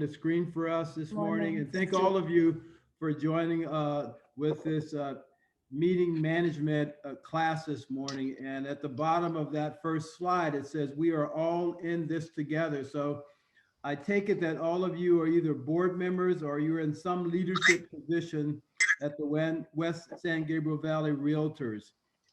the screen for us this morning. Morning. And thank all of you for joining with this meeting management class this morning. And at the bottom of that first slide, it says, we are all in this together. So I take it that all of you are either board members or you're in some leadership position at the West San Gabriel Valley Realtors.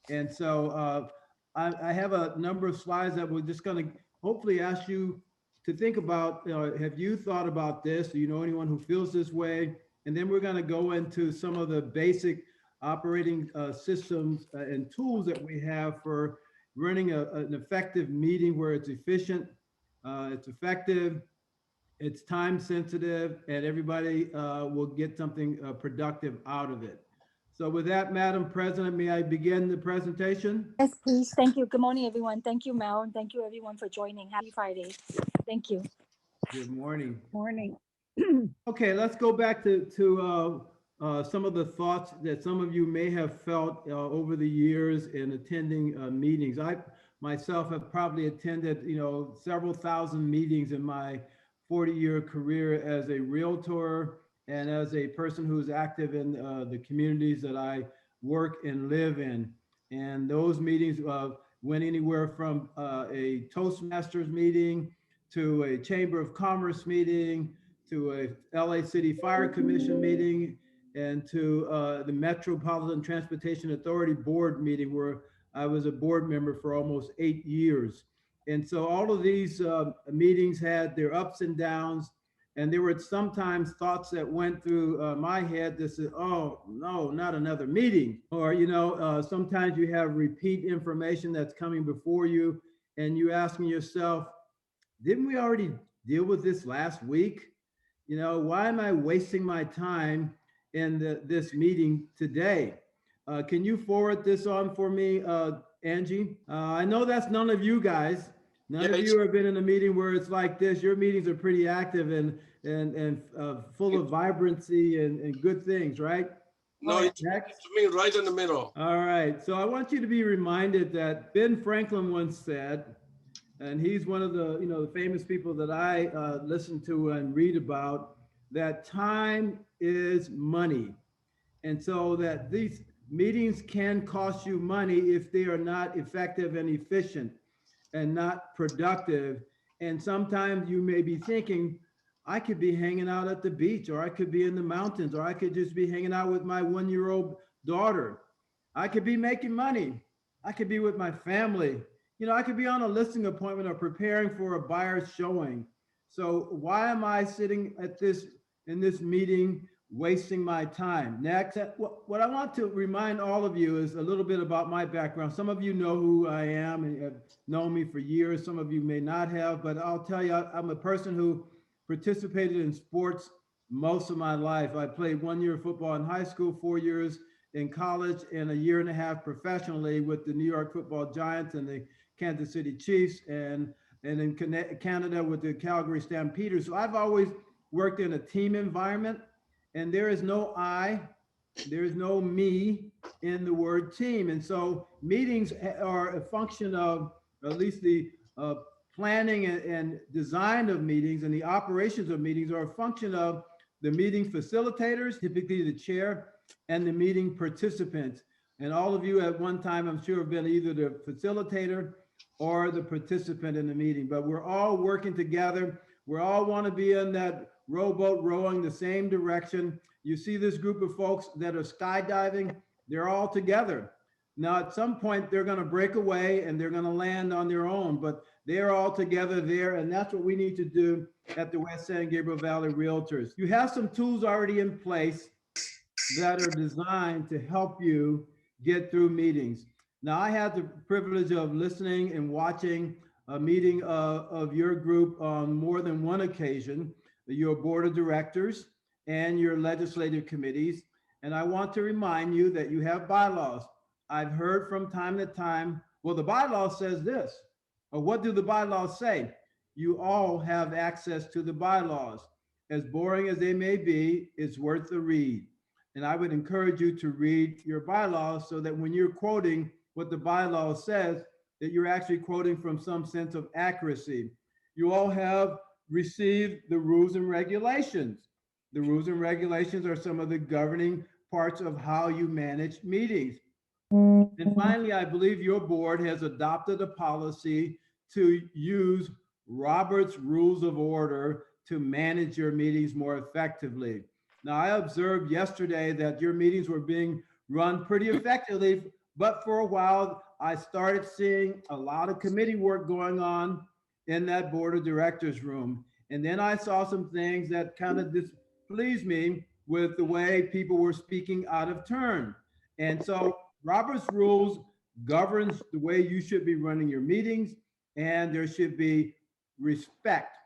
And so I have a number of slides that we're just going to hopefully ask you to think about. Have you thought about this? Do you know anyone who feels this way? And then we're going to go into some of the basic operating systems and tools that we have for running an effective meeting where it's efficient, it's effective, it's time sensitive, and everybody will get something productive out of it. So with that, Madam President, may I begin the presentation? Yes, please. Thank you. Good morning, everyone. Thank you, Mel, and thank you, everyone, for joining. Happy Friday. Thank you. Good morning. Morning. Okay, let's go back to some of the thoughts that some of you may have felt over the years in attending meetings. I myself have probably attended, several thousand meetings in my 40-year career as a realtor and as a person who's active in the communities that I work and live in. And those meetings went anywhere from a Toastmasters meeting to a Chamber of Commerce meeting, to a LA City Fire Commission meeting, and to the Metropolitan Transportation Authority Board meeting, where I was a board member for almost 8 years. And so all of these meetings had their ups and downs, and there were sometimes thoughts that went through my head that said, oh, no, not another meeting. Or, sometimes you have repeat information that's coming before you, and you asking yourself, didn't we already deal with this last week? Why am I wasting my time in this meeting today? Can you forward this on for me, Angie? I know that's none of you guys. None of you have been in a meeting where it's like this. Your meetings are pretty active and full of vibrancy and good things, right? No, it's me right in the middle. All right. So I want you to be reminded that Ben Franklin once said, and he's one of the, the famous people that I listen to and read about, that time is money. And so that these meetings can cost you money if they are not effective and efficient and not productive. And sometimes you may be thinking, I could be hanging out at the beach, or I could be in the mountains, or I could just be hanging out with my 1-year-old daughter. I could be making money. I could be with my family. I could be on a listing appointment or preparing for a buyer's showing. So why am I sitting in this meeting wasting my time? Next, what I want to remind all of you is a little bit about my background. Some of you know who I am and have known me for years. Some of you may not have, but I'll tell you, I'm a person who participated in sports most of my life. I played 1 year of football in high school, 4 years in college, and 1.5 years professionally with the New York Football Giants and the Kansas City Chiefs, and in Canada with the Calgary Stampeders. So I've always worked in a team environment, and there is no I, there's no me in the word team. And so meetings are a function of, at least the planning and design of meetings and the operations of meetings are a function of the meeting facilitators, typically the chair, and the meeting participants. And all of you at one time, I'm sure, have been either the facilitator or the participant in the meeting, but we're all working together. We all want to be in that rowboat rowing the same direction. You see this group of folks that are skydiving, they're all together. Now, at some point, they're going to break away and they're going to land on their own, but they're all together there. And that's what we need to do at the West San Gabriel Valley Realtors. You have some tools already in place that are designed to help you get through meetings. Now, I had the privilege of listening and watching a meeting of your group on more than one occasion, your board of directors and your legislative committees. And I want to remind you that you have bylaws. I've heard from time to time, well, the bylaw says this, or what do the bylaws say? You all have access to the bylaws. As boring as they may be, it's worth the read. And I would encourage you to read your bylaws so that when you're quoting what the bylaw says, that you're actually quoting from some sense of accuracy. You all have receive the rules and regulations. The rules and regulations are some of the governing parts of how you manage meetings. And finally, I believe your board has adopted a policy to use Robert's Rules of Order to manage your meetings more effectively. Now, I observed yesterday that your meetings were being run pretty effectively, but for a while, I started seeing a lot of committee work going on in that board of directors room. And then I saw some things that kind of displeased me with the way people were speaking out of turn. And so Robert's rules governs the way you should be running your meetings, and there should be respect,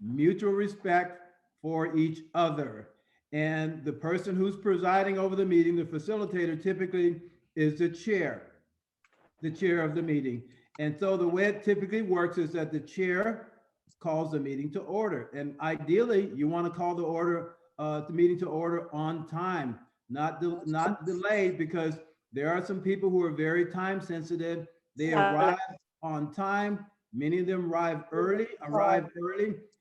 mutual respect for each other. And the person who's presiding over the meeting, the facilitator, typically is the chair of the meeting. And so the way it typically works is that the chair calls the meeting to order. And ideally, you want to call the meeting to order on time, not delayed, because there are some people who are very time sensitive. They arrive on time. Many of them arrive early,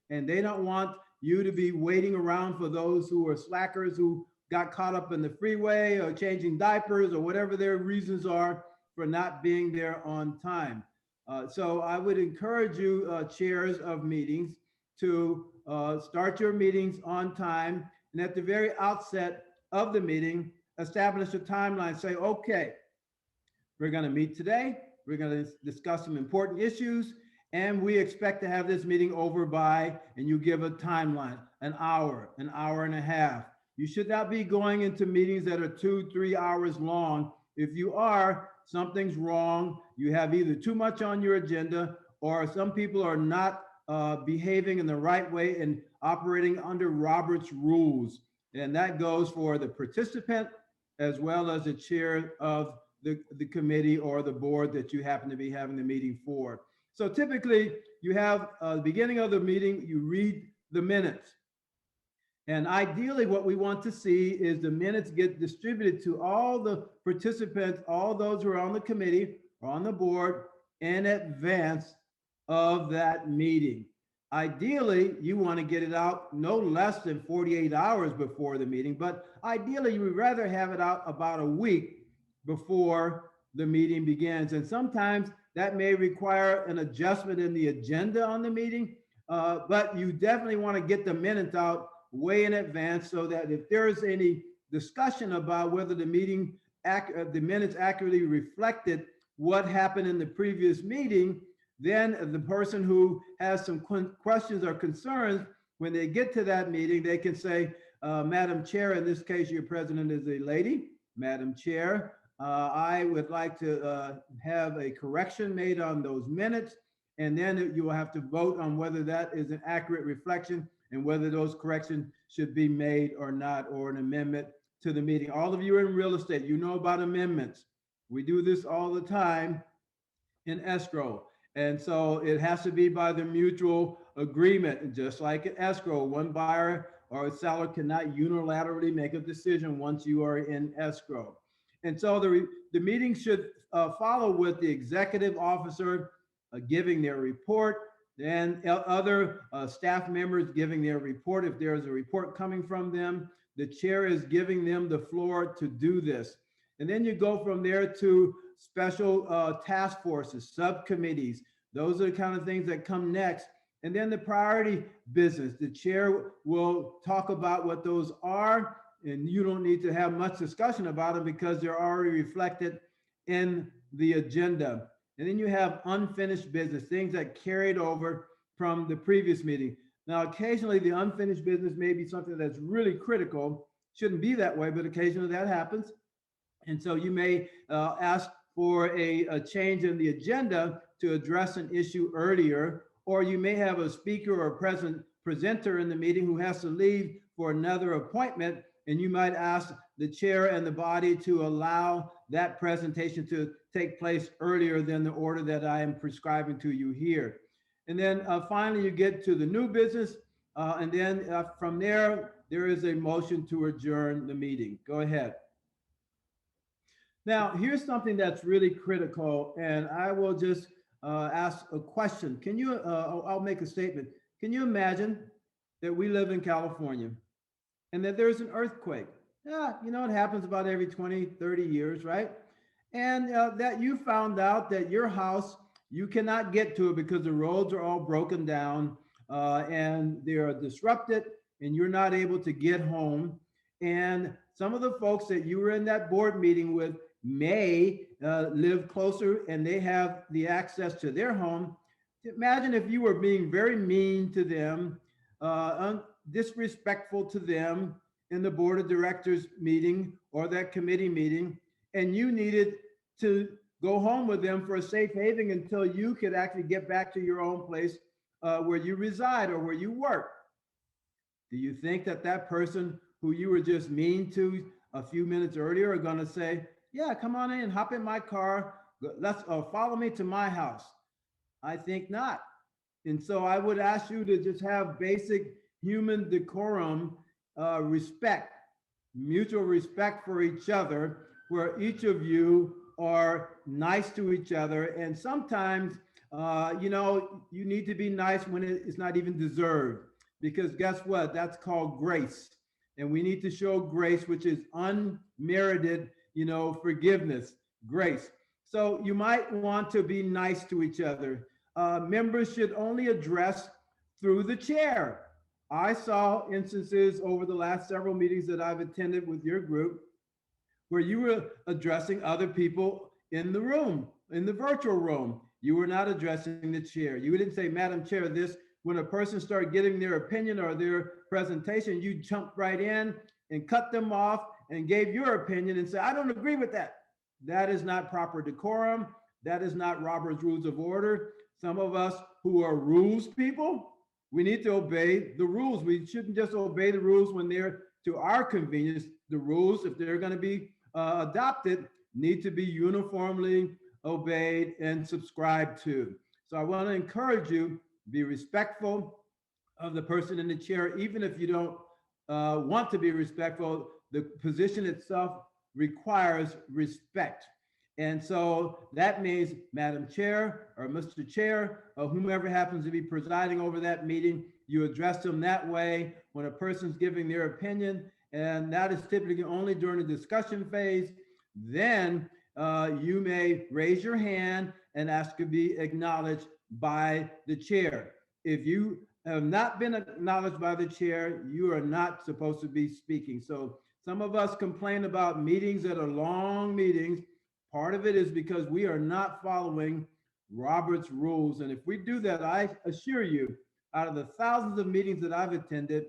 and they don't want you to be waiting around for those who are slackers who got caught up in the freeway or changing diapers or whatever their reasons are for not being there on time. So I would encourage you, chairs of meetings, to start your meetings on time, and at the very outset of the meeting, establish a timeline. Say, okay, we're going to meet today. We're going to discuss some important issues, and we expect to have this meeting over by, and you give a timeline, an hour and a half. You should not be going into meetings that are 2-3 hours long. If you are, something's wrong. You have either too much on your agenda, or some people are not behaving in the right way and operating under Robert's rules. And that goes for the participant as well as the chair of the committee or the board that you happen to be having the meeting for. So typically you have the beginning of the meeting, you read the minutes. And ideally what we want to see is the minutes get distributed to all the participants, all those who are on the committee or on the board in advance of that meeting. Ideally, you want to get it out no less than 48 hours before the meeting, but ideally you would rather have it out about a week before the meeting begins. And sometimes that may require an adjustment in the agenda on the meeting, but you definitely want to get the minutes out way in advance so that if there is any discussion about whether the minutes accurately reflected what happened in the previous meeting, then the person who has some questions or concerns, when they get to that meeting, they can say, Madam Chair, in this case, your president is a lady. Madam Chair, I would like to have a correction made on those minutes. And then you will have to vote on whether that is an accurate reflection and whether those corrections should be made or not, or an amendment to the meeting. All of you are in real estate, you know about amendments. We do this all the time in escrow. And so it has to be by the mutual agreement, just like in escrow. One buyer or a seller cannot unilaterally make a decision once you are in escrow. And so the meeting should follow with the executive officer giving their report, and other staff members giving their report. If there is a report coming from them, the chair is giving them the floor to do this. And then you go from there to special task forces, subcommittees. Those are the kind of things that come next. And then the priority business. The chair will talk about what those are, and you don't need to have much discussion about them because they're already reflected in the agenda. And then you have unfinished business, things that carried over from the previous meeting. Now, occasionally the unfinished business may be something that's really critical. Shouldn't be that way, but occasionally that happens. And so you may ask for a change in the agenda to address an issue earlier, or you may have a speaker or presenter in the meeting who has to leave for another appointment, and you might ask the chair and the body to allow that presentation to take place earlier than the order that I am prescribing to you here. And then finally, you get to the new business, and then from there, there is a motion to adjourn the meeting. Go ahead. Now, here's something that's really critical, and I will just ask a question. Can you, I'll make a statement. Can you imagine that we live in California and that there's an earthquake? Yeah, you know, it happens about every 20, 30 years, right? And that you found out that your house, you cannot get to it because the roads are all broken down and they are disrupted and you're not able to get home. And some of the folks that you were in that board meeting with may live closer and they have the access to their home. Imagine if you were being very mean to them, disrespectful to them in the board of directors meeting or that committee meeting, and you needed to go home with them for a safe haven until you could actually get back to your own place where you reside or where you work. Do you think that that person who you were just mean to a few minutes earlier are going to say, yeah, come on in, hop in my car, let's follow me to my house? I think not. And so I would ask you to just have basic human decorum, respect, mutual respect for each other, where each of you are nice to each other. And sometimes, you know, you need to be nice when it's not even deserved, because guess what? That's called grace. And we need to show grace, which is unmerited, you know, forgiveness, grace. So you might want to be nice to each other. Members should only address through the chair. I saw instances over the last several meetings that I've attended with your group where you were addressing other people in the room, in the virtual room. You were not addressing the chair. You didn't say, Madam Chair, this. When a person started giving their opinion or their presentation, you jumped right in and cut them off and gave your opinion and said, I don't agree with that. That is not proper decorum. That is not Robert's Rules of Order. Some of us who are rules people, we need to obey the rules. We shouldn't just obey the rules when they're to our convenience. The rules, if they're going to be adopted, need to be uniformly obeyed and subscribed to. So I want to encourage you, be respectful of the person in the chair, even if you don't want to be respectful. The position itself requires respect. And so that means Madam Chair or Mr. Chair or whomever happens to be presiding over that meeting, you address them that way when a person's giving their opinion, and that is typically only during the discussion phase. Then you may raise your hand and ask to be acknowledged by the chair. If you have not been acknowledged by the chair, you are not supposed to be speaking. So some of us complain about meetings that are long meetings. Part of it is because we are not following Robert's rules. And if we do that, I assure you, out of the thousands of meetings that I've attended,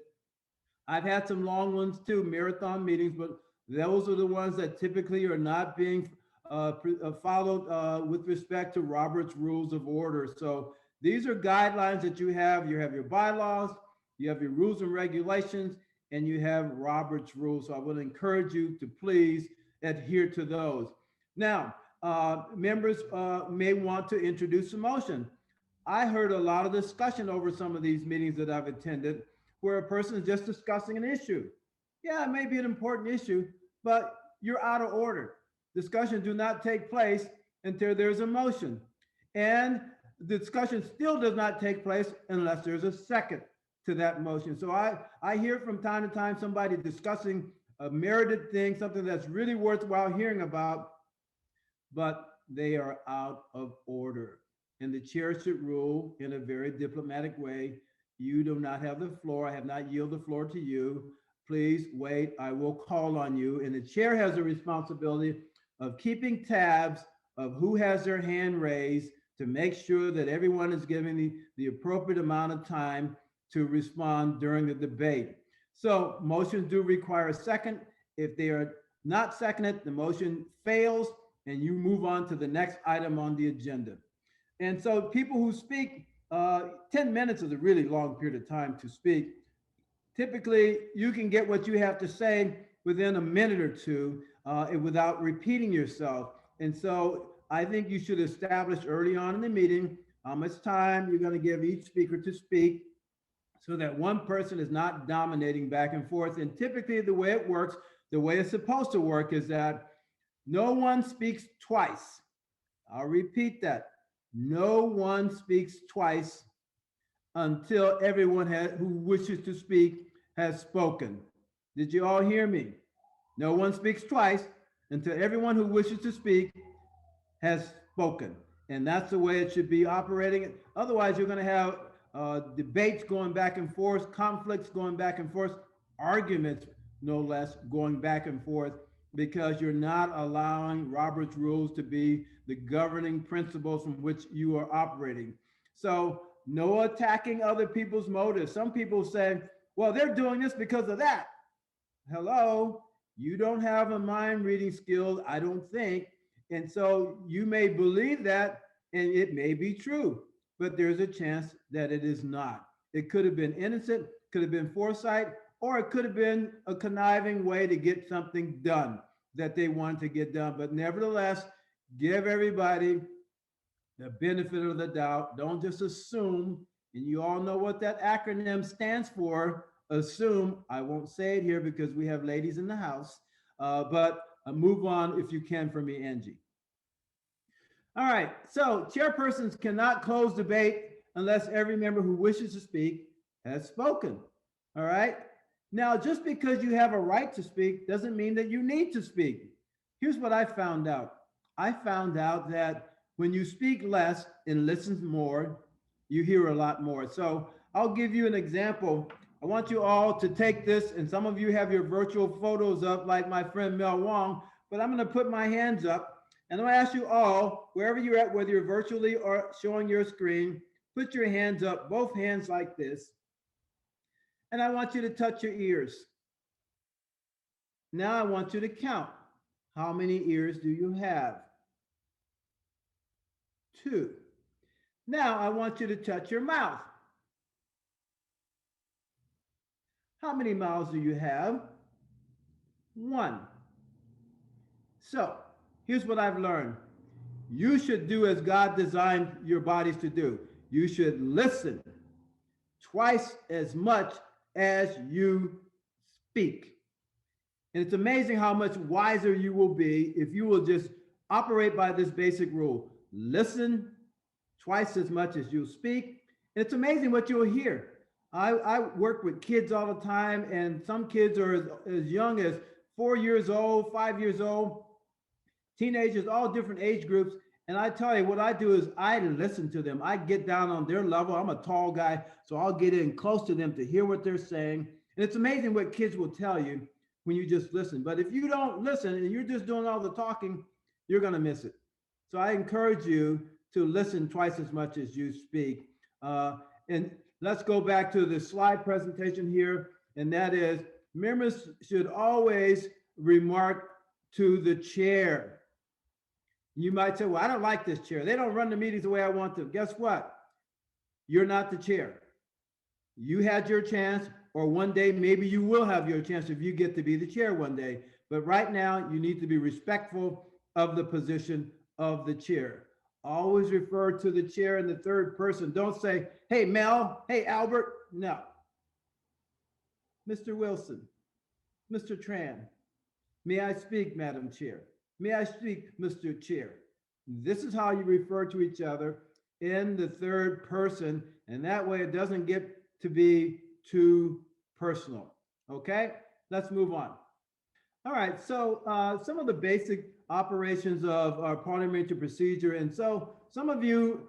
I've had some long ones too, marathon meetings, but those are the ones that typically are not being followed with respect to Robert's Rules of Order. So these are guidelines that you have. You have your bylaws, you have your rules and regulations, and you have Robert's Rules. So I would encourage you to please adhere to those. Now, members may want to introduce a motion. I heard a lot of discussion over some of these meetings that I've attended where a person is just discussing an issue. Yeah, it may be an important issue, but you're out of order. Discussions do not take place until there's a motion. And the discussion still does not take place unless there's a second to that motion. So I hear from time to time somebody discussing a merited thing, something that's really worthwhile hearing about, but they are out of order. And the chair should rule in a very diplomatic way. You do not have the floor. I have not yielded the floor to you. Please wait. I will call on you. And the chair has a responsibility of keeping tabs of who has their hand raised to make sure that everyone is given the appropriate amount of time to respond during the debate. So motions do require a second. If they are not seconded, the motion fails and you move on to the next item on the agenda. And so people who speak, 10 minutes is a really long period of time to speak. Typically, you can get what you have to say within a minute or two without repeating yourself. And so I think you should establish early on in the meeting how much time you're going to give each speaker to speak so that one person is not dominating back and forth. And typically the way it works, the way it's supposed to work is that no one speaks twice. I'll repeat that. No one speaks twice until everyone who wishes to speak has spoken. Did you all hear me? No one speaks twice until everyone who wishes to speak has spoken. And that's the way it should be operating. Otherwise, you're going to have debates going back and forth, conflicts going back and forth, arguments, no less, going back and forth, because you're not allowing Robert's rules to be the governing principles from which you are operating. So no attacking other people's motives. Some people say, well, they're doing this because of that. Hello, you don't have a mind reading skill, I don't think. And so you may believe that, and it may be true, but there's a chance that it is not. It could have been innocent, could have been foresight, or it could have been a conniving way to get something done that they wanted to get done. But nevertheless, give everybody the benefit of the doubt. Don't just assume, and you all know what that acronym stands for, assume. I won't say it here because we have ladies in the house, but move on if you can for me, Angie. All right, so chairpersons cannot close debate unless every member who wishes to speak has spoken. All right, now just because you have a right to speak doesn't mean that you need to speak. Here's what I found out. I found out that when you speak less and listen more, you hear a lot more. So I'll give you an example. I want you all to take this, and some of you have your virtual photos up like my friend Mel Wong, but I'm gonna put my hands up and I'm gonna ask you all, wherever you're at, whether you're virtually or showing your screen, put your hands up, both hands like this. And I want you to touch your ears. Now I want you to count. How many ears do you have? 2. Now I want you to touch your mouth. How many mouths do you have? 1. So here's what I've learned. You should do as God designed your bodies to do. You should listen twice as much as you speak. And it's amazing how much wiser you will be if you will just operate by this basic rule. Listen twice as much as you speak. And it's amazing what you'll hear. I work with kids all the time, and some kids are as young as 4 years old, 5 years old, teenagers, all different age groups. And I tell you, what I do is I listen to them. I get down on their level. I'm a tall guy, so I'll get in close to them to hear what they're saying. And it's amazing what kids will tell you when you just listen. But if you don't listen and you're just doing all the talking, you're going to miss it. So I encourage you to listen twice as much as you speak. And let's go back to the slide presentation here. And that is, members should always remark to the chair. You might say, well, I don't like this chair. They don't run the meetings the way I want to. Guess what? You're not the chair. You had your chance, or one day maybe you will have your chance if you get to be the chair one day. But right now, you need to be respectful of the position of the chair. Always refer to the chair in the third person. Don't say, hey, Mel, hey, Albert. No. Mr. Wilson, Mr. Tran, may I speak, Madam Chair? May I speak, Mr. Chair? This is how you refer to each other in the third person, and that way it doesn't get to be too personal. Okay, let's move on. All right, so some of the basic operations of our parliamentary procedure. And so some of you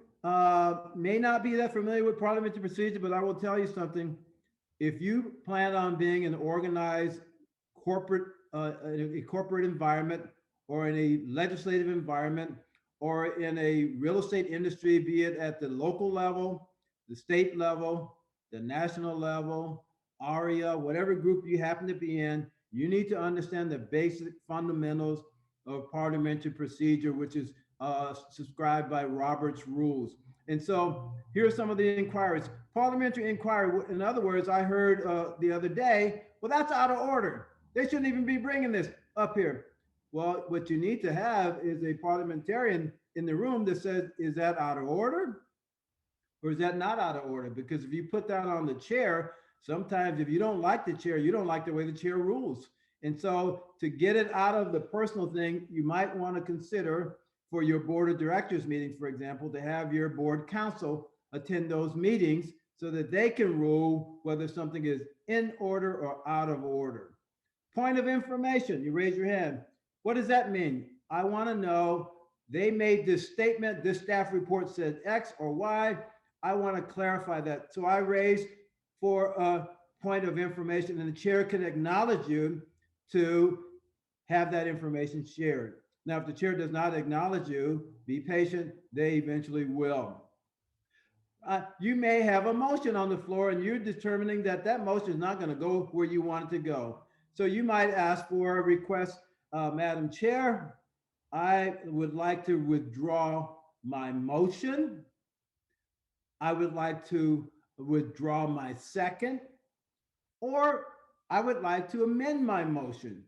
may not be that familiar with parliamentary procedure, but I will tell you something. If you plan on being an organized corporate, a corporate environment, or in a legislative environment, or in a real estate industry, be it at the local level, the state level, the national level, ARIA, whatever group you happen to be in, you need to understand the basic fundamentals of parliamentary procedure, which is subscribed by Robert's Rules. And so here are some of the inquiries. Parliamentary inquiry, in other words, I heard the other day, well, that's out of order. They shouldn't even be bringing this up here. Well, what you need to have is a parliamentarian in the room that says, is that out of order? Or is that not out of order? Because if you put that on the chair, sometimes if you don't like the chair, you don't like the way the chair rules. And so to get it out of the personal thing, you might want to consider for your board of directors meetings, for example, to have your board counsel attend those meetings so that they can rule whether something is in order or out of order. Point of information, you raise your hand. What does that mean? I want to know they made this statement, this staff report said X or Y. I want to clarify that. So I raise for a point of information, and the chair can acknowledge you to have that information shared. Now, if the chair does not acknowledge you, be patient, they eventually will. You may have a motion on the floor and you're determining that that motion is not going to go where you want it to go. So you might ask for a request, Madam Chair, I would like to withdraw my motion. I would like to withdraw my second, or I would like to amend my motion.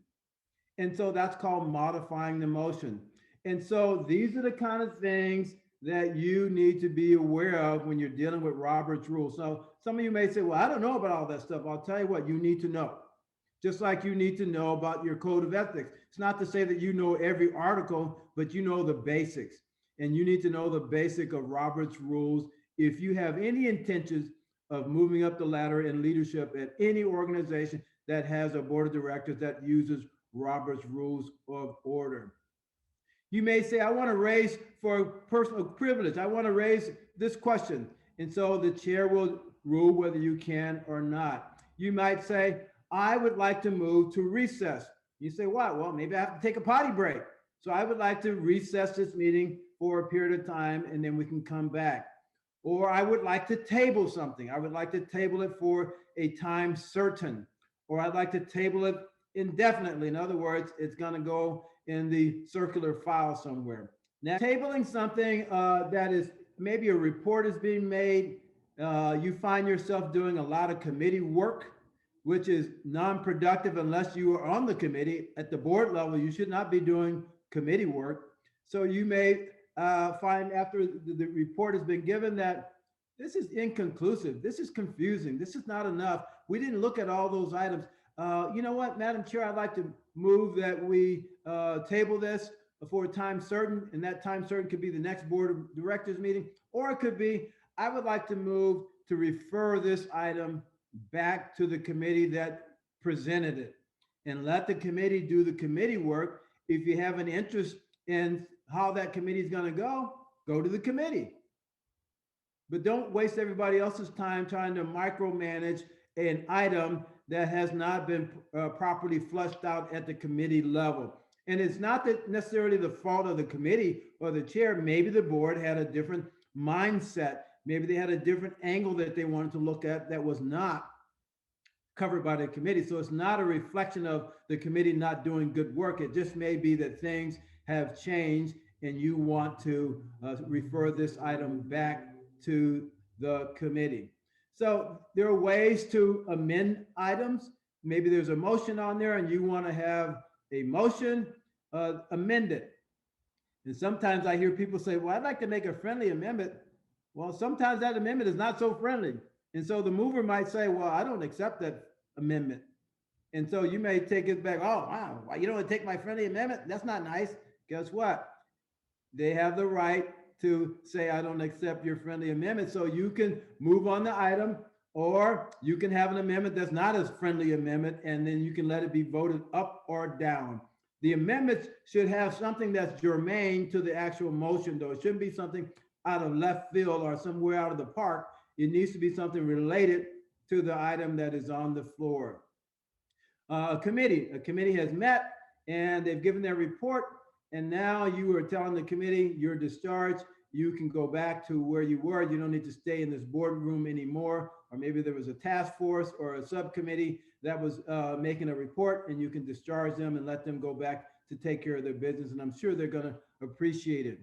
And so that's called modifying the motion. And so these are the kind of things that you need to be aware of when you're dealing with Robert's rules. So some of you may say, well, I don't know about all that stuff. I'll tell you what, you need to know. Just like you need to know about your code of ethics. It's not to say that you know every article, but you know the basics. And you need to know the basic of Robert's rules if you have any intentions of moving up the ladder in leadership at any organization that has a board of directors that uses Robert's Rules of Order. You may say, I want to raise for personal privilege. I want to raise this question. And so the chair will rule whether you can or not. You might say, I would like to move to recess. You say, what? Well, maybe I have to take a potty break. So I would like to recess this meeting for a period of time and then we can come back. Or I would like to table something. I would like to table it for a time certain. Or I'd like to table it indefinitely. In other words, it's going to go in the circular file somewhere. Now, tabling something that is maybe a report is being made, you find yourself doing a lot of committee work, which is non-productive unless you are on the committee. At the board level, you should not be doing committee work. So you may find after the report has been given that this is inconclusive, this is confusing, this is not enough. We didn't look at all those items. You know what, Madam Chair, I'd like to move that we table this for a time certain, and that time certain could be the next board of directors meeting, or it could be, I would like to move to refer this item back to the committee that presented it and let the committee do the committee work. If you have an interest in how that committee is going to go to the committee. But don't waste everybody else's time trying to micromanage an item that has not been properly fleshed out at the committee level. And it's not that necessarily the fault of the committee or the chair. Maybe the board had a different mindset. Maybe they had a different angle that they wanted to look at that was not covered by the committee. So it's not a reflection of the committee not doing good work. It just may be that things have changed and you want to refer this item back to the committee. So there are ways to amend items. Maybe there's a motion on there and you want to have a motion amended. And sometimes I hear people say, well, I'd like to make a friendly amendment. Well, sometimes that amendment is not so friendly. And so the mover might say, well, I don't accept that amendment. And so you may take it back. Oh, wow, you don't want to take my friendly amendment? That's not nice. Guess what? They have the right to say, I don't accept your friendly amendment. So you can move on the item, or you can have an amendment that's not a friendly amendment, and then you can let it be voted up or down. The amendments should have something that's germane to the actual motion, though. It shouldn't be something out of left field or somewhere out of the park. It needs to be something related to the item that is on the floor. A committee has met and they've given their report, and now you are telling the committee you're discharged. You can go back to where you were. You don't need to stay in this boardroom anymore. Or maybe there was a task force or a subcommittee that was making a report, and you can discharge them and let them go back to take care of their business. And I'm sure they're going to appreciate it.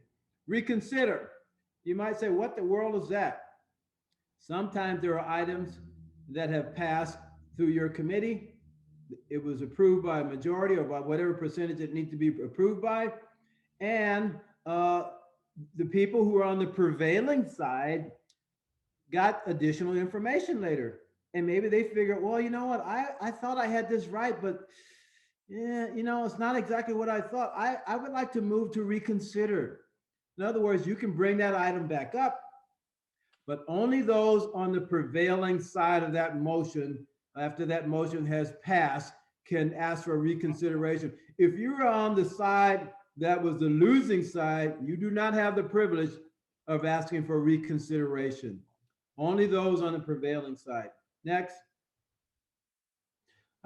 Reconsider. You might say, what the world is that? Sometimes there are items that have passed through your committee. It was approved by a majority or by whatever percentage it needs to be approved by. And the people who are on the prevailing side got additional information later. And maybe they figure, well, you know what? I thought I had this right, but yeah, you know, it's not exactly what I thought. I would like to move to reconsider. In other words, you can bring that item back up. but only those on the prevailing side of that motion, after that motion has passed, can ask for reconsideration. If you're on the side that was the losing side, you do not have the privilege of asking for reconsideration. Only those on the prevailing side. Next.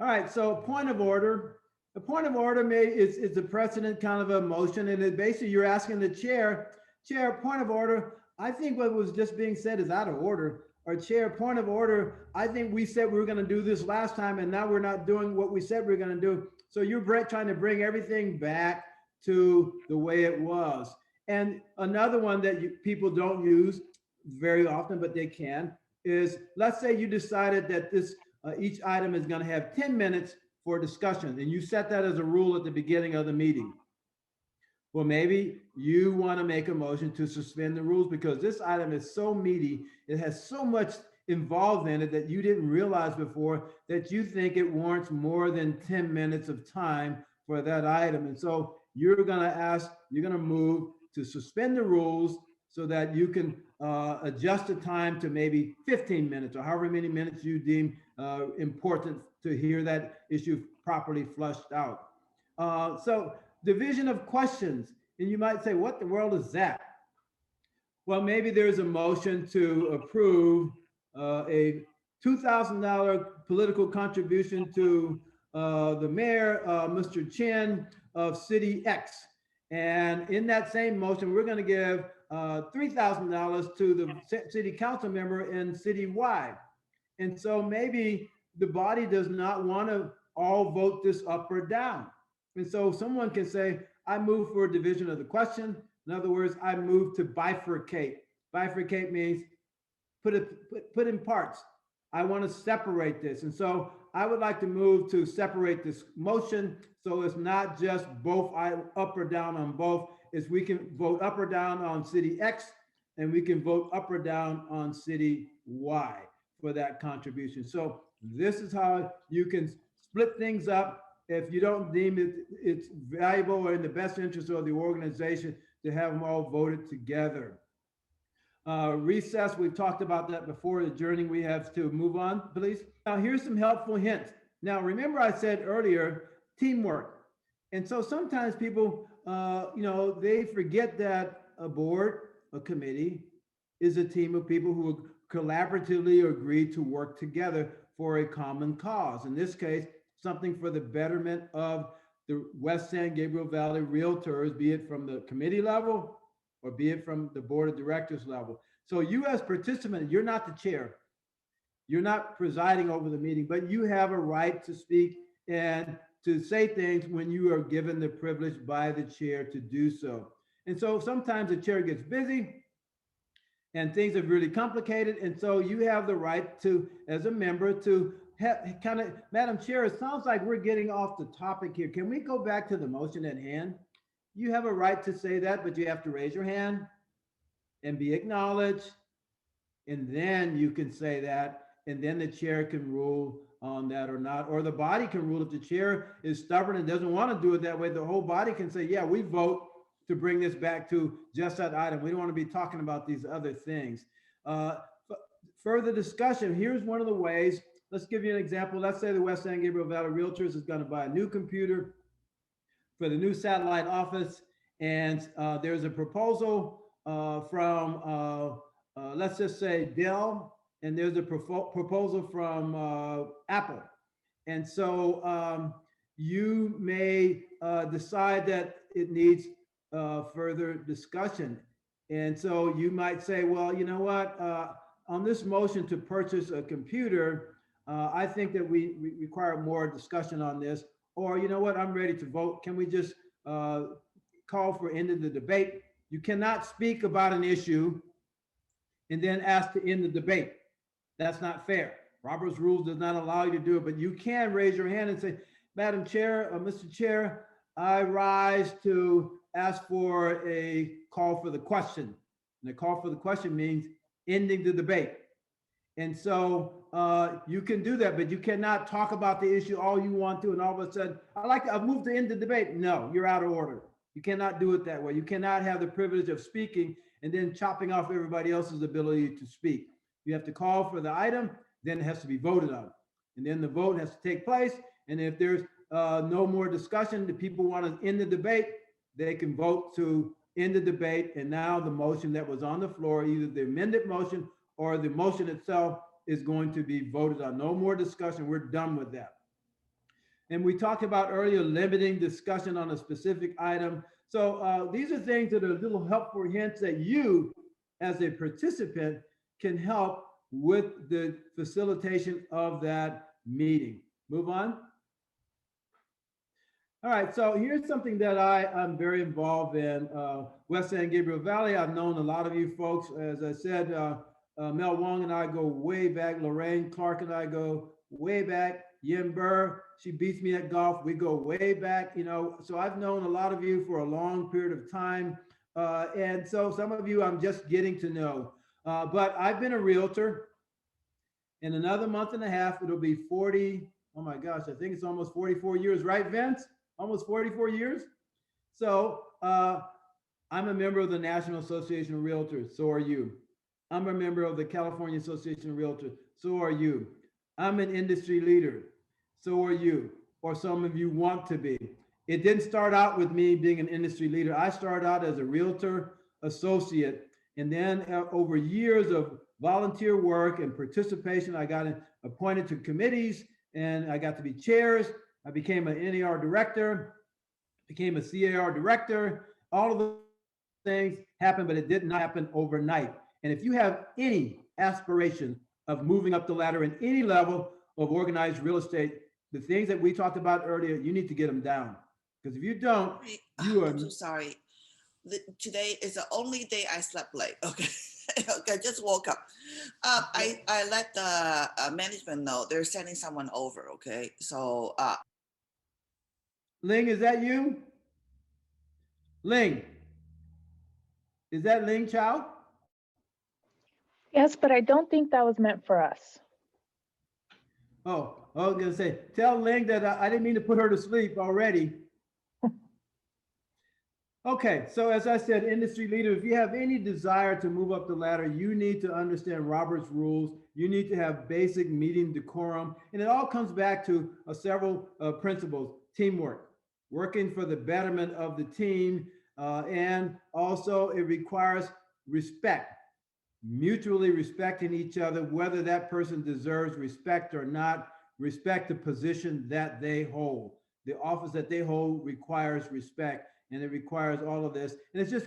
All right, so point of order. A point of order is a precedent kind of a motion, and it basically you're asking the chair, point of order. I think what was just being said is out of order. Or chair, point of order. I think we said we were going to do this last time, and now we're not doing what we said we are going to do. So you're trying to bring everything back to the way it was. And another one that people don't use very often, but they can, is let's say you decided that this each item is going to have 10 minutes for discussion, and you set that as a rule at the beginning of the meeting. Well, maybe you want to make a motion to suspend the rules because this item is so meaty, it has so much involved in it that you didn't realize before that you think it warrants more than 10 minutes of time for that item. And so you're going to move to suspend the rules so that you can adjust the time to maybe 15 minutes or however many minutes you deem important to hear that issue properly flushed out. So division of questions, and you might say, what the world is that? Well, maybe there's a motion to approve a $2,000 political contribution to the mayor, Mr. Chen of City X. And in that same motion, we're going to give $3,000 to the city council member in City Y. And so maybe the body does not want to all vote this up or down. And so someone can say, I move for a division of the question. In other words, I move to bifurcate. Bifurcate means put in parts. I want to separate this. And so I would like to move to separate this motion so it's not just both up or down on both. Is we can vote up or down on City X and we can vote up or down on City Y for that contribution. So this is how you can split things up if you don't deem it's valuable or in the best interest of the organization to have them all voted together. Recess, we've talked about that before. Adjourning, we have to move on, please. Now, here's some helpful hints. Now, remember I said earlier, teamwork. And so sometimes people, they forget that a board, a committee, is a team of people who collaboratively agree to work together for a common cause. In this case, something for the betterment of the West San Gabriel Valley Realtors, be it from the committee level or be it from the board of directors level. So you as participant, you're not the chair. You're not presiding over the meeting, but you have a right to speak and to say things when you are given the privilege by the chair to do so. And so sometimes the chair gets busy and things are really complicated. And so you have the right to, as a member, to Madam Chair, it sounds like we're getting off the topic here. Can we go back to the motion at hand? You have a right to say that, but you have to raise your hand and be acknowledged. And then you can say that, and then the chair can rule on that or not, or the body can rule. If the chair is stubborn and doesn't want to do it that way, the whole body can say, yeah, we vote to bring this back to just that item. We don't want to be talking about these other things. Further discussion, here's one of the ways. Let's give you an example. Let's say the West San Gabriel Valley Realtors is going to buy a new computer for the new satellite office. And there's a proposal from, let's just say Dell, and there's a proposal from Apple. And so you may decide that it needs further discussion. And so you might say, well, you know what, on this motion to purchase a computer, I think that we require more discussion on this. Or, you know what, I'm ready to vote. Can we just call for end of the debate? You cannot speak about an issue and then ask to end the debate. That's not fair. Robert's rules does not allow you to do it, but you can raise your hand and say, Madam Chair, Mr. Chair, I rise to ask for a call for the question. And the call for the question means ending the debate. And so you can do that, but you cannot talk about the issue all you want to, and all of a sudden, I've moved to end the debate. No, you're out of order. You cannot do it that way. You cannot have the privilege of speaking and then chopping off everybody else's ability to speak. You have to call for the item, then it has to be voted on. And then the vote has to take place. And if there's no more discussion, the people want to end the debate, they can vote to end the debate. And now the motion that was on the floor, either the amended motion or the motion itself, is going to be voted on. No more discussion. We're done with that. And we talked about earlier limiting discussion on a specific item. So these are things that are little helpful hints that you, as a participant, can help with the facilitation of that meeting. Move on. All right, so here's something that I'm very involved in. West San Gabriel Valley, I've known a lot of you folks. As I said, Mel Wong and I go way back. Lorraine Clark and I go way back. Yin Burr, she beats me at golf. We go way back, you know. So I've known a lot of you for a long period of time. And so some of you I'm just getting to know. But I've been a realtor. In another month and a half, it'll be 40. Oh my gosh, I think it's almost 44 years, right, Vince? Almost 44 years. So I'm a member of the National Association of Realtors. So are you. I'm a member of the California Association of Realtors. So are you. I'm an industry leader. So are you, or some of you want to be. It didn't start out with me being an industry leader. I started out as a realtor associate, and then over years of volunteer work and participation, I got appointed to committees, and I got to be chairs. I became an NAR director, became a CAR director. All of those things happened, but it did not happen overnight. And if you have any aspiration of moving up the ladder in any level of organized real estate, the things that we talked about earlier, you need to get them down. Because if you don't, you are. I'm so sorry. Today is the only day I slept late. Okay. Okay, I just woke up. I let the management know they're sending someone over. Okay. So Ling, is that you? Ling. Is that Ling Chow? Yes, but I don't think that was meant for us. Oh, I was gonna say, tell Ling that I didn't mean to put her to sleep already. Okay, so as I said, industry leader, if you have any desire to move up the ladder, you need to understand Robert's rules. You need to have basic meeting decorum. And it all comes back to several principles: teamwork, working for the betterment of the team, and also it requires respect. Mutually respecting each other, whether that person deserves respect or not. Respect the position that they hold. The office that they hold requires respect, and it requires all of this. And it's just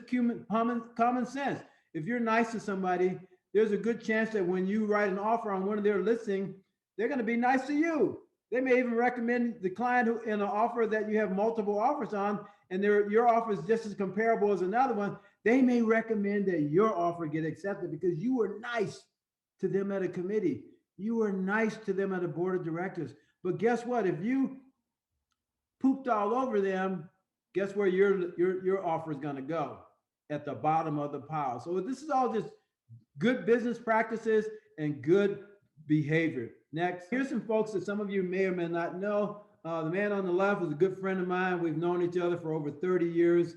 common sense. If you're nice to somebody, there's a good chance that when you write an offer on one of their listings, they're going to be nice to you. They may even recommend the client who in an offer that you have multiple offers on, and your offer is just as comparable as another one. They may recommend that your offer get accepted because you were nice to them at a committee. You were nice to them at a board of directors. But guess what? If you pooped all over them, guess where your offer is going to go? At the bottom of the pile. So this is all just good business practices and good behavior. Next, here's some folks that some of you may or may not know. The man on the left is a good friend of mine. We've known each other for over 30 years.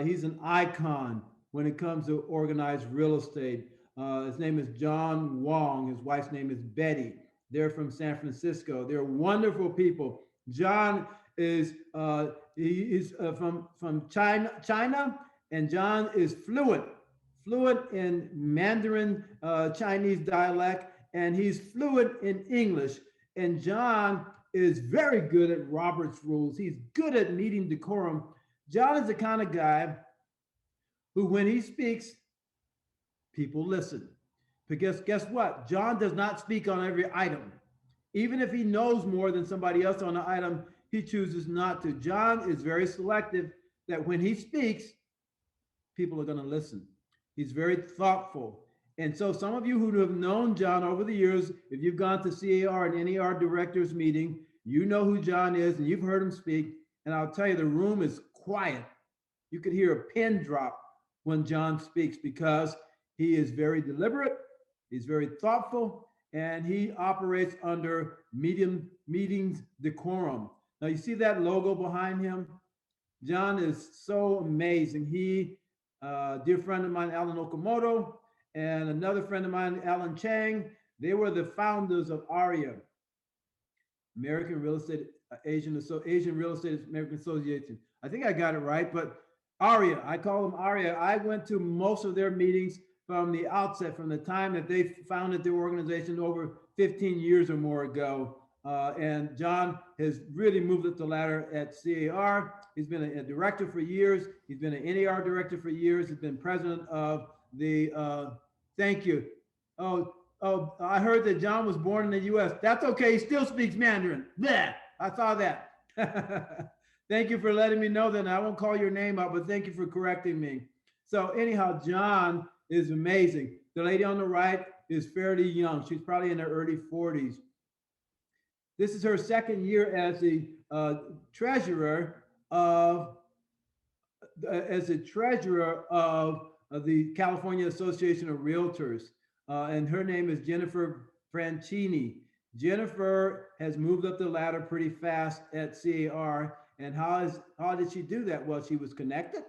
He's an icon when it comes to organized real estate. His name is John Wong. His wife's name is Betty. They're from San Francisco. They're wonderful people. John is from China, and John is fluent in Mandarin Chinese dialect, and he's fluent in English. And John is very good at Robert's rules. He's good at meeting decorum. John is the kind of guy who, when he speaks, people listen. Because guess what? John does not speak on every item. Even if he knows more than somebody else on the item, he chooses not to. John is very selective that when he speaks, people are going to listen. He's very thoughtful. And so some of you who have known John over the years, if you've gone to CAR and NAR directors meeting, you know who John is and you've heard him speak. And I'll tell you, the room is quiet. You could hear a pin drop when John speaks because he is very deliberate, he's very thoughtful, and he operates under meetings decorum. Now you see that logo behind him? John is so amazing. He dear friend of mine, Alan Okamoto, and another friend of mine, Alan Chang. They were the founders of ARIA, American Real Estate Asian Real Estate American Association. I think I got it right, but ARIA, I call them ARIA. I went to most of their meetings from the outset, from the time that they founded their organization over 15 years or more ago. And John has really moved up the ladder at CAR. He's been a director for years. He's been an NAR director for years. He's been president of the, thank you. Oh, I heard that John was born in the US. That's okay. He still speaks Mandarin. Bleh, I saw that. Thank you for letting me know that. I won't call your name out, but thank you for correcting me. So anyhow, John is amazing. The lady on the right is fairly young. She's probably in her early 40s. This is her second year as the treasurer of the California Association of Realtors. And her name is Jennifer Francini. Jennifer has moved up the ladder pretty fast at CAR. And how did she do that? Well, she was connected,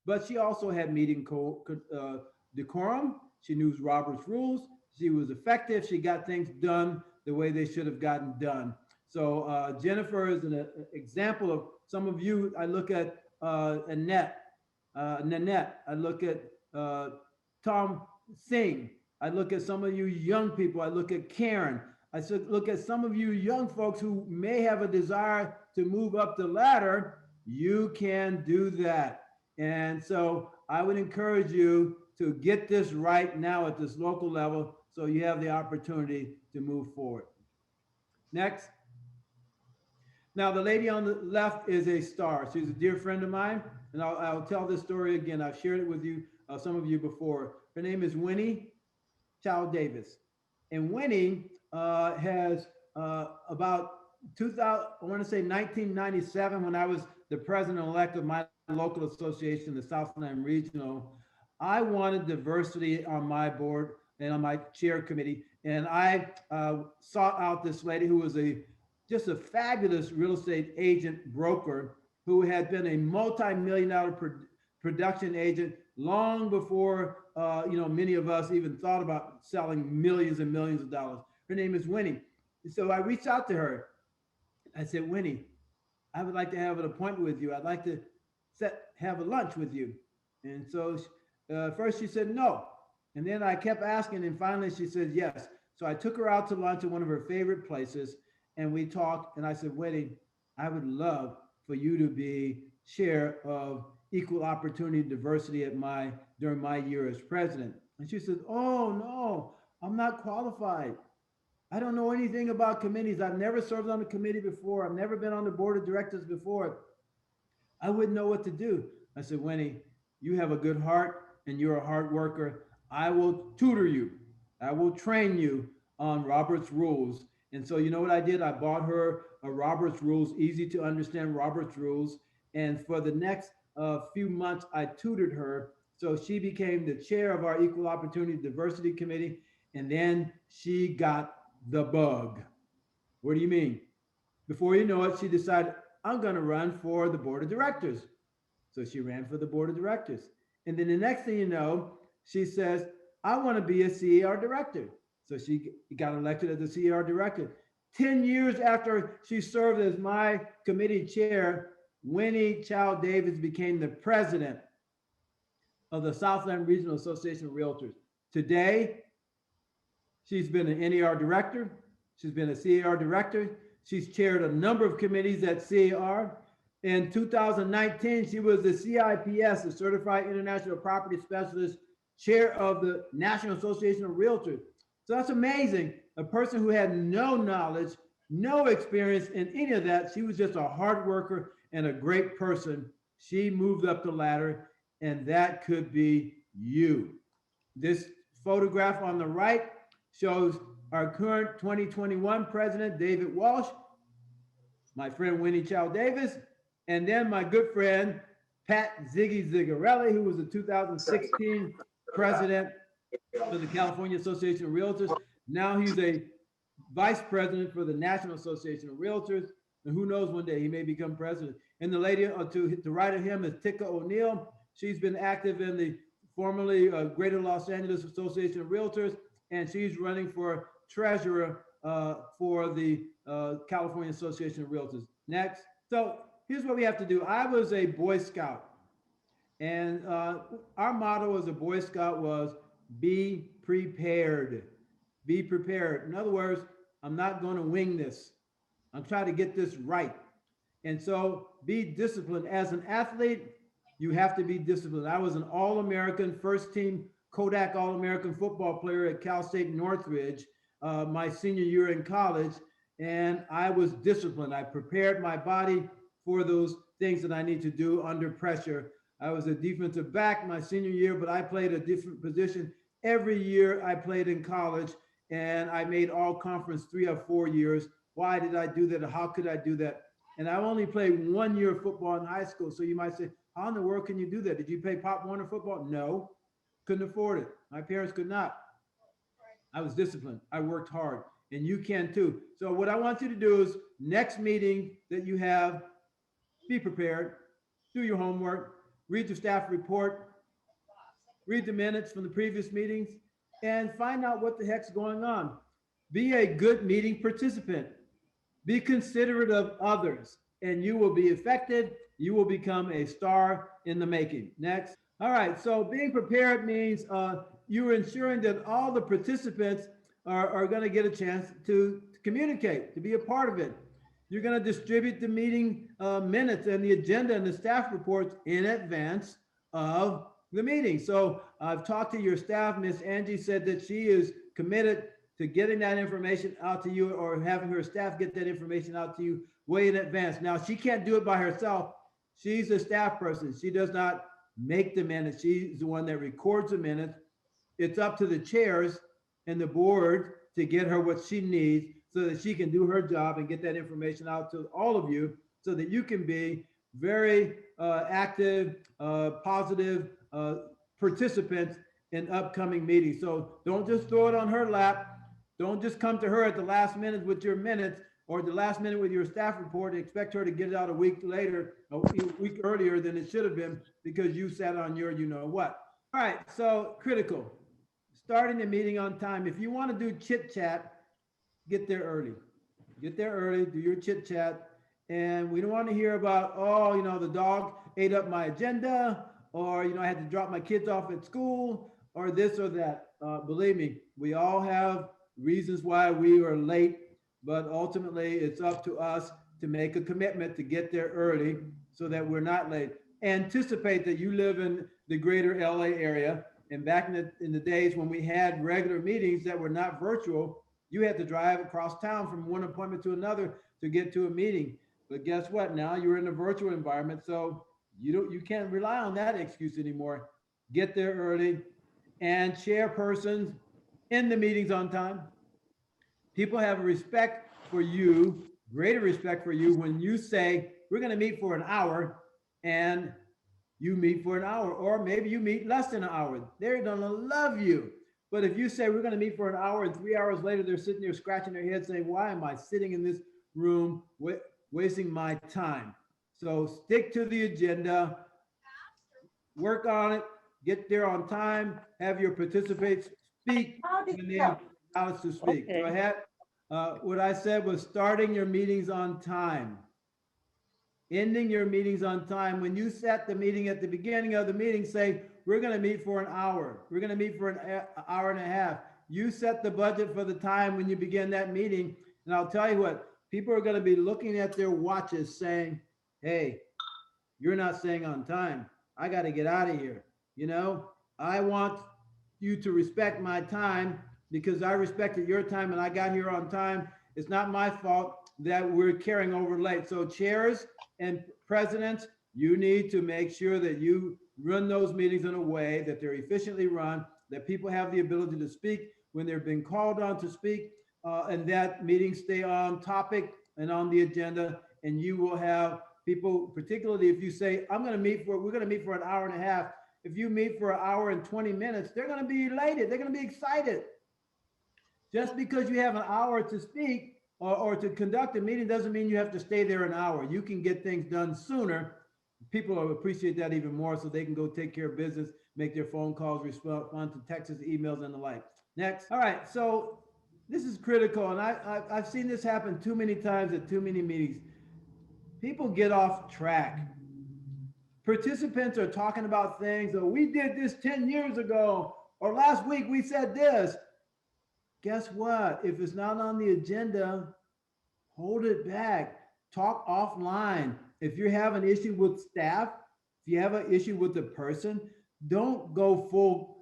but she also had meeting decorum. She knew Robert's rules. She was effective. She got things done the way they should have gotten done. So Jennifer is an example of some of you. I look at Nanette. I look at Tom Singh. I look at some of you young people. I look at Karen. I look at some of you young folks who may have a desire to move up the ladder. You can do that. And so I would encourage you to get this right now at this local level so you have the opportunity to move forward. Next. Now, the lady on the left is a star. She's a dear friend of mine, and I'll tell this story again. I've shared it with you, some of you before. Her name is Winnie Chow Davis. And Winnie has about 1997, when I was the president-elect of my local association, the Southland Regional, I wanted diversity on my board and on my chair committee. And I sought out this lady who was just a fabulous real estate agent broker who had been a multi-million-dollar production agent long before many of us even thought about selling millions and millions of dollars. Her name is Winnie. So I reached out to her. I said, Winnie, I would like to have an appointment with you. I'd like to have a lunch with you. And so first she said no. And then I kept asking, and finally she said yes. So I took her out to lunch at one of her favorite places, and we talked, and I said, Winnie, I would love for you to be chair of equal opportunity diversity during my year as president. And she said, oh no, I'm not qualified. I don't know anything about committees. I've never served on a committee before. I've never been on the board of directors before. I wouldn't know what to do. I said, Winnie, you have a good heart and you're a hard worker. I will tutor you. I will train you on Robert's rules. And so you know what I did? I bought her a Robert's Rules, easy to understand Robert's Rules. And for the next few months, I tutored her. So she became the chair of our Equal Opportunity Diversity Committee. And then she got the bug. What do you mean? Before you know it, she decided, I'm going to run for the board of directors. So she ran for the board of directors. And then the next thing you know, she says, I want to be a CAR director. So she got elected as a CAR director. 10 years after she served as my committee chair, Winnie Chow Davis became the president of the Southland Regional Association of Realtors. Today, she's been an NAR director. She's been a CAR director. She's chaired a number of committees at CAR. In 2019, she was the CIPS, the Certified International Property Specialist, chair of the National Association of Realtors. So that's amazing. A person who had no knowledge, no experience in any of that. She was just a hard worker and a great person. She moved up the ladder, and that could be you. This photograph on the right shows our current 2021 president, David Walsh, my friend Winnie Chow Davis, and then my good friend, Pat Ziggy Zigarelli, who was the 2016 president for the California Association of Realtors. Now he's a vice president for the National Association of Realtors. And who knows, one day he may become president. And the lady to the right of him is Tika O'Neill, She's been active in the formerly Greater Los Angeles Association of Realtors, and she's running for treasurer for the California Association of Realtors. Next. So here's what we have to do. I was a Boy Scout, and our motto as a Boy Scout was be prepared. Be prepared. In other words, I'm not going to wing this. I'm trying to get this right. And so be disciplined. As an athlete, you have to be disciplined. I was an All-American, first team Kodak All-American football player at Cal State Northridge my senior year in college, and I was disciplined. I prepared my body for those things that I need to do under pressure. I was a defensive back my senior year, but I played a different position every year I played in college, and I made all conference 3 or 4 years. Why did I do that? How could I do that? And I only played 1 year of football in high school. So you might say, how in the world can you do that? Did you play Pop Warner football? No, couldn't afford it. My parents could not. I was disciplined. I worked hard, and you can too. So what I want you to do is next meeting that you have, be prepared, do your homework, read your staff report, read the minutes from the previous meetings, and find out what the heck's going on. Be a good meeting participant. Be considerate of others, and you will be effective. You will become a star in the making. Next. All right, so being prepared means you're ensuring that all the participants are going to get a chance to communicate, to be a part of it. You're going to distribute the meeting minutes and the agenda and the staff reports in advance of the meeting. So I've talked to your staff. Miss Angie said that she is committed to getting that information out to you, or having her staff get that information out to you way in advance. Now, she can't do it by herself. She's a staff person. She does not make the minutes. She's the one that records the minutes. It's up to the chairs and the board to get her what she needs so that she can do her job and get that information out to all of you so that you can be very active, positive participants in upcoming meetings. So don't just throw it on her lap. Don't just come to her at the last minute with your minutes or the last minute with your staff report and expect her to get it out a week later, a week earlier than it should have been because you sat on your you know what. All right, so critical. Starting the meeting on time. If you want to do chit chat, get there early. Get there early, do your chit chat. And we don't want to hear about, oh, you know, the dog ate up my agenda, or, you know, I had to drop my kids off at school, or this or that. Believe me, we all have reasons why we are late, but ultimately it's up to us to make a commitment to get there early so that we're not late. Anticipate that you live in the greater LA area. And back in the days when we had regular meetings that were not virtual, you had to drive across town from one appointment to another to get to a meeting. But guess what? Now you're in a virtual environment, so you can't rely on that excuse anymore. Get there early, and chairpersons in the meetings on time. People have respect for you, greater respect for you when you say, we're going to meet for an hour, and you meet for an hour, or maybe you meet less than an hour. They're going to love you. But if you say we're going to meet for an hour and 3 hours later, they're sitting there scratching their head saying, why am I sitting in this room wasting my time? So stick to the agenda, work on it, get there on time, have your participants speak when they are asked to speak. Okay. Go ahead. What I said was starting your meetings on time. Ending your meetings on time. When you set the meeting at the beginning of the meeting, say, we're going to meet for an hour. We're going to meet for an hour and a half. You set the budget for the time when you begin that meeting. And I'll tell you what, people are going to be looking at their watches saying, hey, you're not staying on time. I got to get out of here. You know, I want you to respect my time because I respected your time and I got here on time. It's not my fault that we're carrying over late. So chairs and presidents, you need to make sure that you run those meetings in a way that they're efficiently run, that people have the ability to speak when they're being called on to speak, and that meetings stay on topic and on the agenda. And you will have people, particularly if you say, we're going to meet for an hour and a half. If you meet for an hour and 20 minutes, they're going to be elated. They're going to be excited. Just because you have an hour to speak or to conduct a meeting doesn't mean you have to stay there an hour. You can get things done sooner people will appreciate that even more, so they can go take care of business, make their phone calls, respond to texts, emails, and the like. Next. All right, so this is critical, and I've seen this happen too many times at too many meetings. People get off track. Participants are talking about things, or we did this 10 years ago, or last week we said this. Guess what? If it's not on the agenda, hold it back. Talk offline. If you have an issue with staff, if you have an issue with the person, don't go full,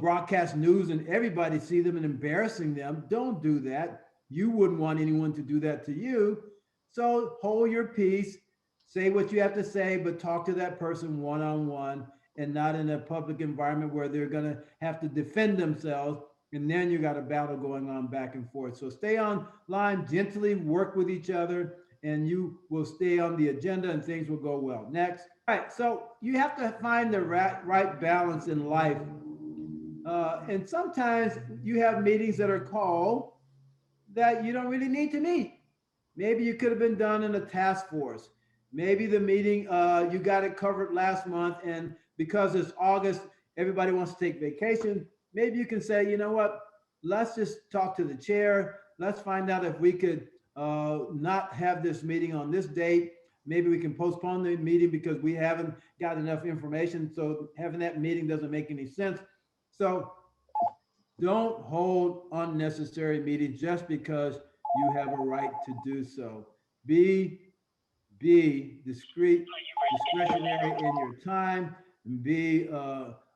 broadcast news and everybody see them and embarrassing them. Don't do that. You wouldn't want anyone to do that to you. So hold your peace, say what you have to say, but talk to that person one-on-one and not in a public environment where they're going to have to defend themselves. And then you got a battle going on back and forth. So stay online, gently work with each other, and you will stay on the agenda and things will go well. Next. All right, so you have to find the right balance in life. And sometimes you have meetings that are called that you don't really need to meet. Maybe you could have been done in a task force. Maybe the meeting, you got it covered last month, and because it's August, everybody wants to take vacation. Maybe you can say, you know what, let's just talk to the chair. Let's find out if we could not have this meeting on this date. Maybe we can postpone the meeting because we haven't got enough information. So having that meeting doesn't make any sense. So don't hold unnecessary meetings just because you have a right to do so. Be discreet, discretionary in your time, and be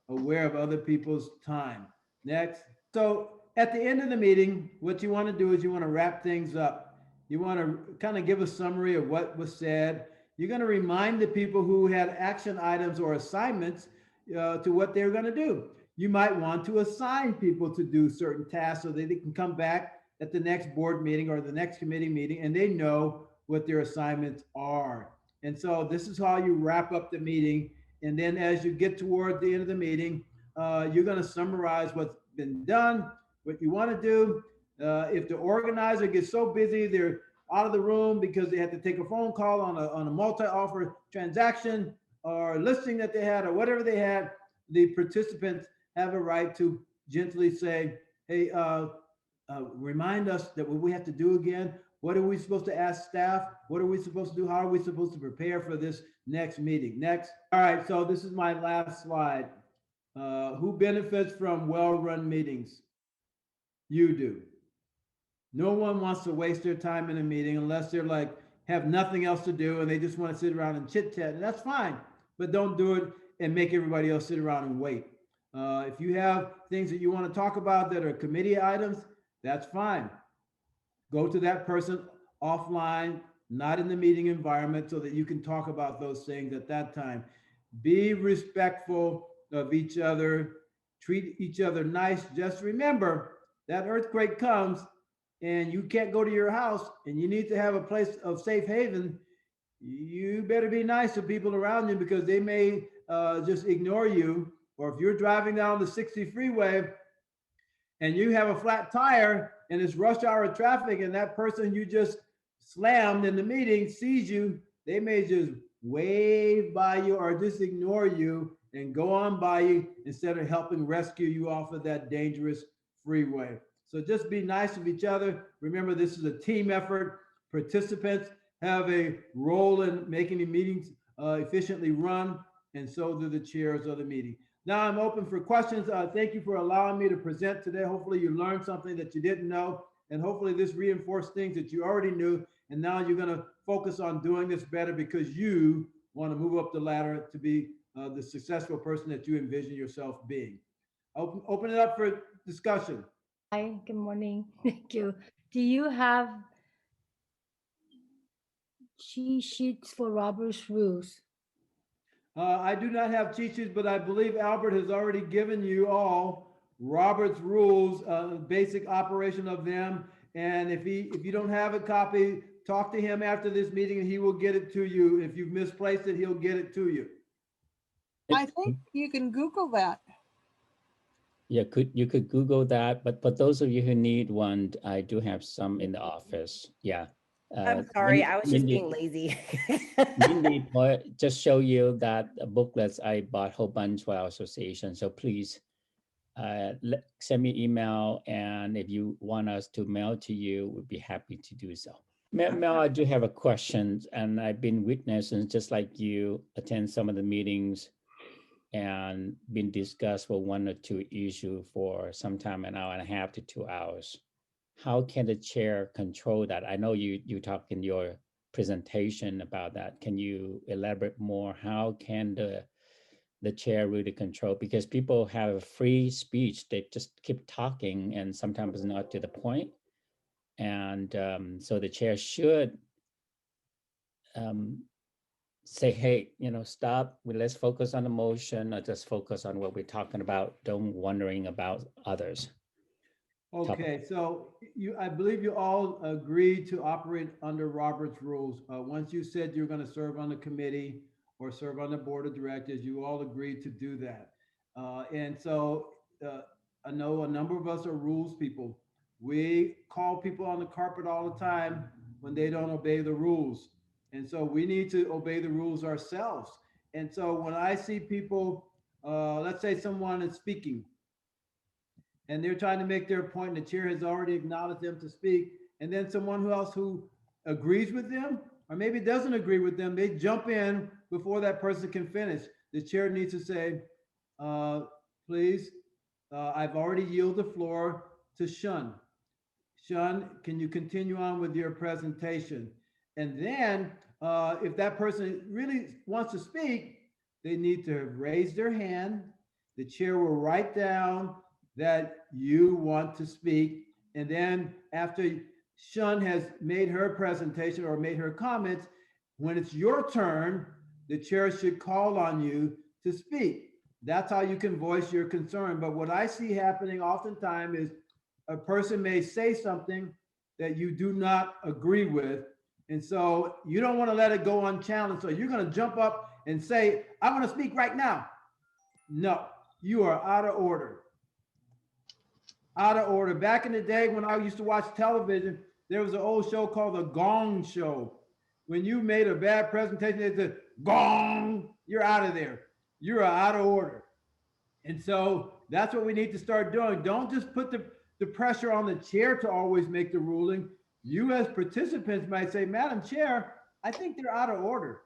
aware of other people's time. Next. So at the end of the meeting, what you want to do is you want to wrap things up. You want to kind of give a summary of what was said. You're going to remind the people who had action items or assignments to what they're going to do. You might want to assign people to do certain tasks so that they can come back at the next board meeting or the next committee meeting and they know what their assignments are. And so this is how you wrap up the meeting. And then as you get toward the end of the meeting, you're going to summarize what's been done, what you want to do. If the organizer gets so busy, they're out of the room because they had to take a phone call on a multi-offer transaction or listing that they had or whatever they had, the participants have a right to gently say, hey, remind us that what we have to do again. What are we supposed to ask staff? What are we supposed to do? How are we supposed to prepare for this next meeting? Next. All right, so this is my last slide. Who benefits from well-run meetings? You do. No one wants to waste their time in a meeting unless they're like, have nothing else to do and they just want to sit around and chit chat, and that's fine, but don't do it and make everybody else sit around and wait. If you have things that you want to talk about that are committee items, that's fine. Go to that person offline, not in the meeting environment, so that you can talk about those things at that time. Be respectful of each other, treat each other nice. Just remember that earthquake comes and you can't go to your house and you need to have a place of safe haven. You better be nice to people around you because they may just ignore you. Or if you're driving down the 60 freeway and you have a flat tire and it's rush hour traffic and that person you just slammed in the meeting sees you, they may just wave by you or just ignore you and go on by you instead of helping rescue you off of that dangerous freeway. So just be nice to each other. Remember, this is a team effort. Participants have a role in making the meetings efficiently run, and so do the chairs of the meeting. Now I'm open for questions. Thank you for allowing me to present today. Hopefully you learned something that you didn't know, and hopefully this reinforced things that you already knew, and now you're going to focus on doing this better because you want to move up the ladder to be the successful person that you envision yourself being. Open it up for discussion. Hi, good morning. Thank you. Do you have cheat sheets for Robert's rules? I do not have cheat sheets, but I believe Albert has already given you all Robert's rules, basic operation of them. And if you don't have a copy, talk to him after this meeting and he will get it to you. If you've misplaced it, he'll get it to you. I think you can Google that. Yeah, you could Google that, but for those of you who need one, I do have some in the office. Yeah. I'm sorry, Min- I was just Mindy- being lazy. Mindy, just show you that booklets I bought a whole bunch for our association. So please send me email, and if you want us to mail to you, we'd be happy to do so. Mel, I do have a question, and I've been witnessing, just like you, attend some of the meetings and been discussed for 1 or 2 issues for sometime an hour and a half to 2 hours. How can the chair control that? I know you talked in your presentation about that. Can you elaborate more? How can the chair really control? Because people have free speech, they just keep talking and sometimes not to the point. And so the chair should say, hey, stop, let's focus on the motion, or just focus on what we're talking about, don't wondering about others. Okay, so I believe you all agreed to operate under Robert's rules. Once you said you're going to serve on the committee or serve on the board of directors, you all agreed to do that. And so I know a number of us are rules people. We call people on the carpet all the time when they don't obey the rules. And so we need to obey the rules ourselves. And so when I see people, let's say someone is speaking, and they're trying to make their point, and the chair has already acknowledged them to speak, and then someone else who agrees with them, or maybe doesn't agree with them, they jump in before that person can finish. The chair needs to say, please, I've already yielded the floor to Shun. Shun, can you continue on with your presentation? And then if that person really wants to speak, they need to raise their hand. The chair will write down that you want to speak. And then after Shun has made her presentation or made her comments, when it's your turn, the chair should call on you to speak. That's how you can voice your concern. But what I see happening oftentimes is a person may say something that you do not agree with. And so you don't want to let it go unchallenged. So you're going to jump up and say, I'm going to speak right now. No, you are out of order. Out of order. Back in the day when I used to watch television, there was an old show called The Gong Show. When you made a bad presentation, they said, gong, you're out of there. You're out of order. And so that's what we need to start doing. Don't just put the pressure on the chair to always make the ruling. You as participants might say, Madam Chair, I think they're out of order.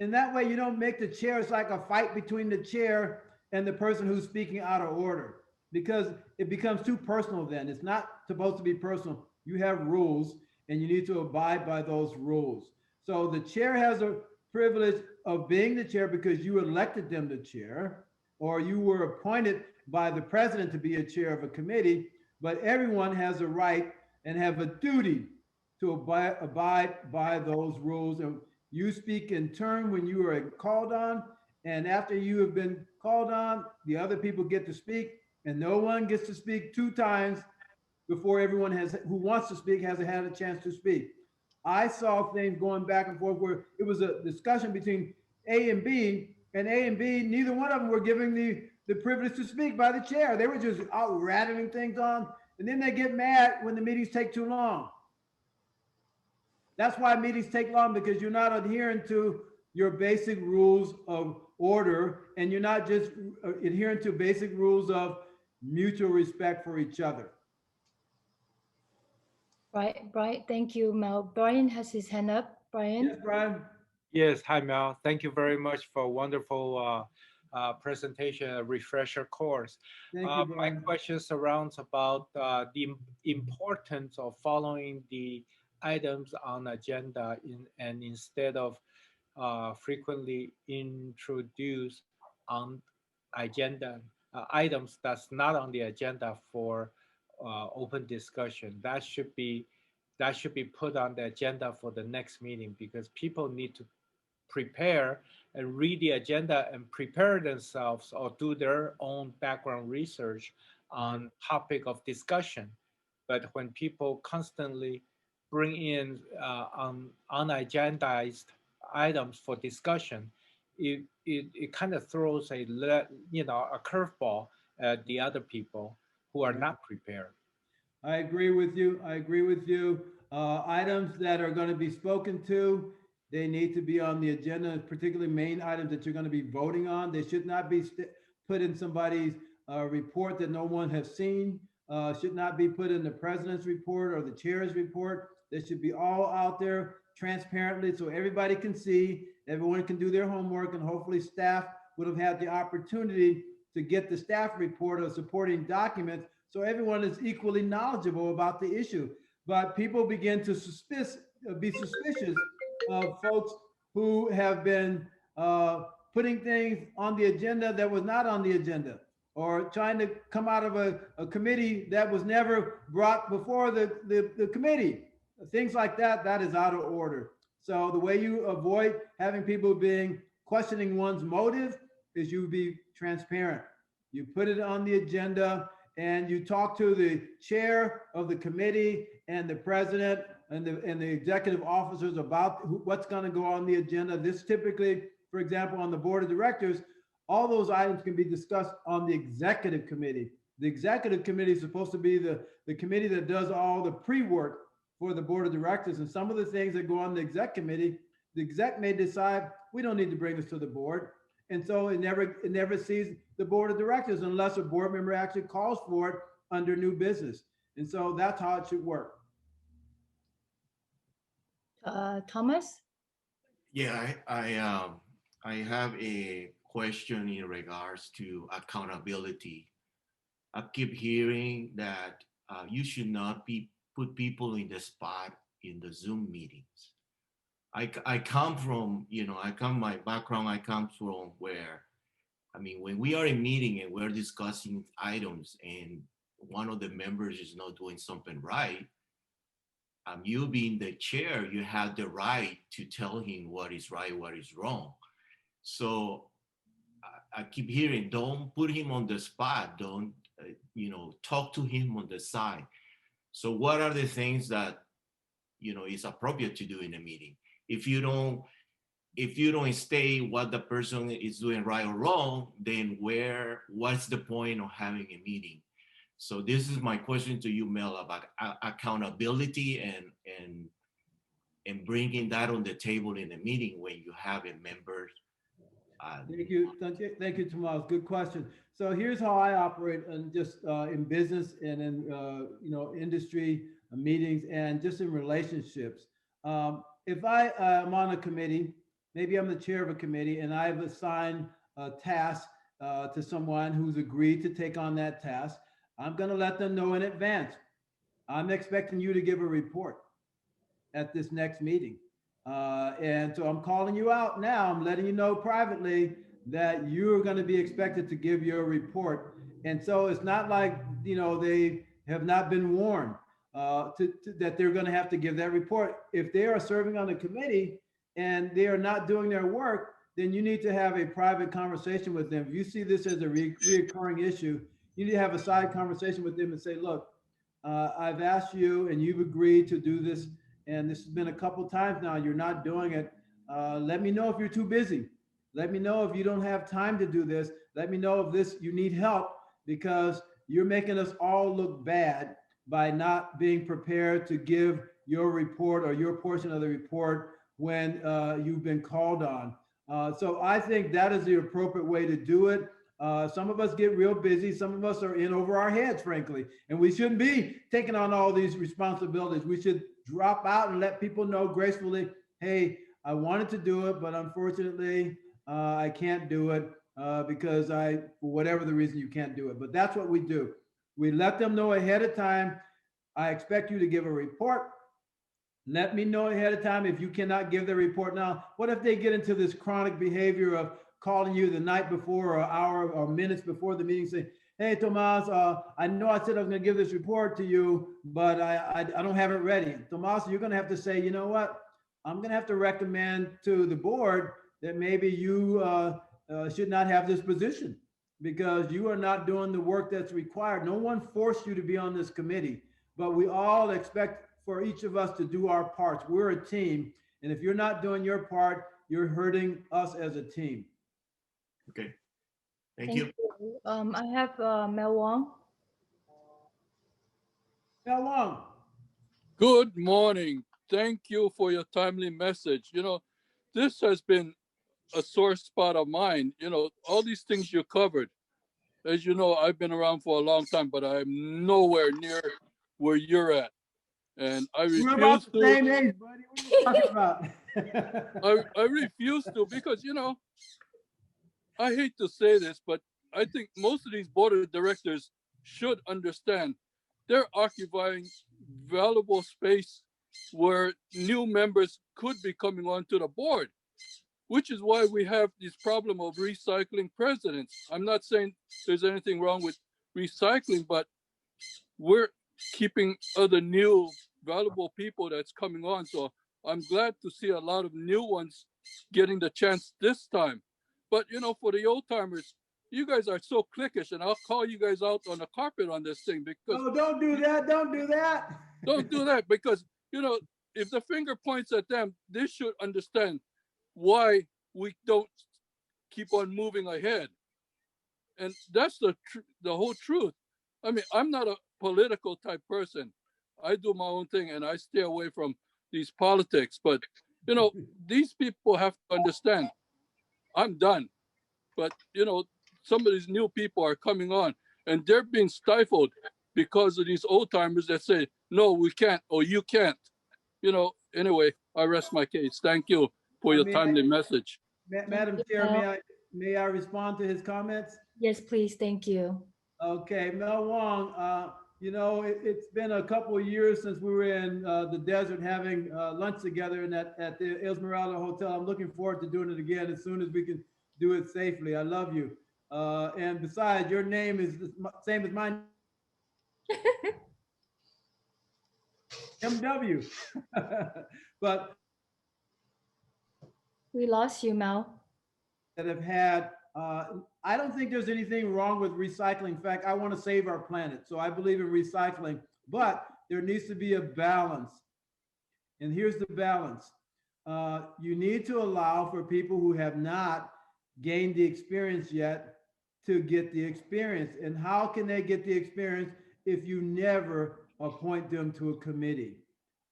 And that way you don't make the chair, it's like a fight between the chair and the person who's speaking out of order, because it becomes too personal then. It's not supposed to be personal. You have rules and you need to abide by those rules. So the chair has a privilege of being the chair because you elected them to chair, or you were appointed by the president to be a chair of a committee, but everyone has a right and have a duty to abide by those rules. And you speak in turn when you are called on, and after you have been called on, the other people get to speak, and no one gets to speak 2 times before everyone who wants to speak has had a chance to speak. I saw things going back and forth where it was a discussion between A and B, and A and B, neither one of them were giving the privilege to speak by the chair. They were just out rattling things on, and then they get mad when the meetings take too long. That's why meetings take long, because you're not adhering to your basic rules of order, and you're not just adhering to basic rules of mutual respect for each other. Right, Brian, thank you, Mel. Brian has his hand up. Brian? Yes, Brian? Yes, hi, Mel. Thank you very much for a wonderful presentation, a refresher course. Thank you, My Brian. question surrounds about the importance of following the items on agenda and instead of frequently introduce on agenda items that's not on the agenda for open discussion. That should be put on the agenda for the next meeting, because people need to prepare and read the agenda and prepare themselves or do their own background research on topic of discussion. But when people constantly bring in unagendized items for discussion, it kind of throws a curveball at the other people who are not prepared. I agree with you. I agree with you. Items that are going to be spoken to, they need to be on the agenda, particularly main items that you're going to be voting on. They should not be put in somebody's report that no one has seen. Should not be put in the president's report or the chair's report. They should be all out there transparently so everybody can see, everyone can do their homework, and hopefully staff would have had the opportunity to get the staff report or supporting documents so everyone is equally knowledgeable about the issue. But people begin to be suspicious of folks who have been putting things on the agenda that was not on the agenda, or trying to come out of a committee that was never brought before the committee. Things like that, that is out of order. So the way you avoid having people questioning one's motive is you be transparent. You put it on the agenda and you talk to the chair of the committee and the president and the executive officers about what's going to go on the agenda. This typically, for example, on the board of directors, all those items can be discussed on the executive committee. The executive committee is supposed to be the committee that does all the pre-work for the board of directors. And some of the things that go on the exec committee, the exec may decide, we don't need to bring this to the board. And so it never sees the board of directors unless a board member actually calls for it under new business. And so that's how it should work. Thomas? Yeah, I have a question in regards to accountability. I keep hearing that you should not put people in the spot in the Zoom meetings. I come from, my background, I come from where, I mean, when we are in meeting and we're discussing items and one of the members is not doing something right, you being the chair, you have the right to tell him what is right, what is wrong. So I keep hearing, don't put him on the spot. Don't, talk to him on the side. So what are the things that, is appropriate to do in a meeting? If you don't state what the person is doing right or wrong, then what's the point of having a meeting? So this is my question to you, Mel, about accountability and bringing that on the table in a meeting when you have a member. Thank you, Tomas. Good question. So here's how I operate, and just in business and in industry meetings and just in relationships. If I am on a committee, maybe I'm the chair of a committee, and I've assigned a task to someone who's agreed to take on that task, I'm going to let them know in advance. I'm expecting you to give a report at this next meeting. And so I'm calling you out now. I'm letting you know privately that you're going to be expected to give your report. And so it's not like, they have not been warned that they're going to have to give that report. If they are serving on a committee and they are not doing their work, then you need to have a private conversation with them. If you see this as a reoccurring issue, you need to have a side conversation with them and say, look, I've asked you and you've agreed to do this, and this has been a couple times now, you're not doing it. Let me know if you're too busy. Let me know if you don't have time to do this. Let me know if you need help, because you're making us all look bad by not being prepared to give your report or your portion of the report when you've been called on. So I think that is the appropriate way to do it. Some of us get real busy. Some of us are in over our heads, frankly, and we shouldn't be taking on all these responsibilities. We should drop out and let people know gracefully, hey, I wanted to do it, but unfortunately, I can't do it because for whatever the reason, you can't do it. But that's what we do. We let them know ahead of time. I expect you to give a report. Let me know ahead of time if you cannot give the report now. What if they get into this chronic behavior of calling you the night before or hour or minutes before the meeting, say, hey, Tomas, I know I said I was going to give this report to you, but I don't have it ready. Tomas, you're going to have to say, you know what? I'm going to have to recommend to the board that maybe you should not have this position because you are not doing the work that's required. No one forced you to be on this committee, but we all expect for each of us to do our parts. We're a team. And if you're not doing your part, you're hurting us as a team. Okay. Thank you. I have Mel Wong. Mel Wong. Good morning. Thank you for your timely message. You know, this has been a sore spot of mine. You know, all these things you covered. As you know, I've been around for a long time, but I'm nowhere near where you're at. And I We're about refuse the to, same age, buddy. What are you talking about? I refuse to, because, you know, I hate to say this, but I think most of these board of directors should understand they're occupying valuable space where new members could be coming onto the board, which is why we have this problem of recycling presidents. I'm not saying there's anything wrong with recycling, but we're keeping other new valuable people that's coming on. So I'm glad to see a lot of new ones getting the chance this time. But you know, for the old timers, you guys are so cliquish, and I'll call you guys out on the carpet on this thing, because Oh, don't do that. Don't do that. don't do that, because you know, if the finger points at them, they should understand why we don't keep on moving ahead. And that's the whole truth. I mean, I'm not a political type person. I do my own thing and I stay away from these politics. But you know, these people have to understand I'm done. But you know, some of these new people are coming on and they're being stifled because of these old timers that say, no, we can't, or you can't. You know, anyway, I rest my case. Thank you for your timely message. Madam Chair, may I respond to his comments? Yes, please. Thank you. Okay, Mel Wong, you know, it's been a couple of years since we were in the desert having lunch together at the Esmeralda Hotel. I'm looking forward to doing it again as soon as we can do it safely. I love you. And besides, your name is the same as mine. MW. But We lost you, Mel. that have had, I don't think there's anything wrong with recycling. In fact, I want to save our planet. So I believe in recycling, but there needs to be a balance. And here's the balance. You need to allow for people who have not gained the experience yet to get the experience. And how can they get the experience if you never appoint them to a committee?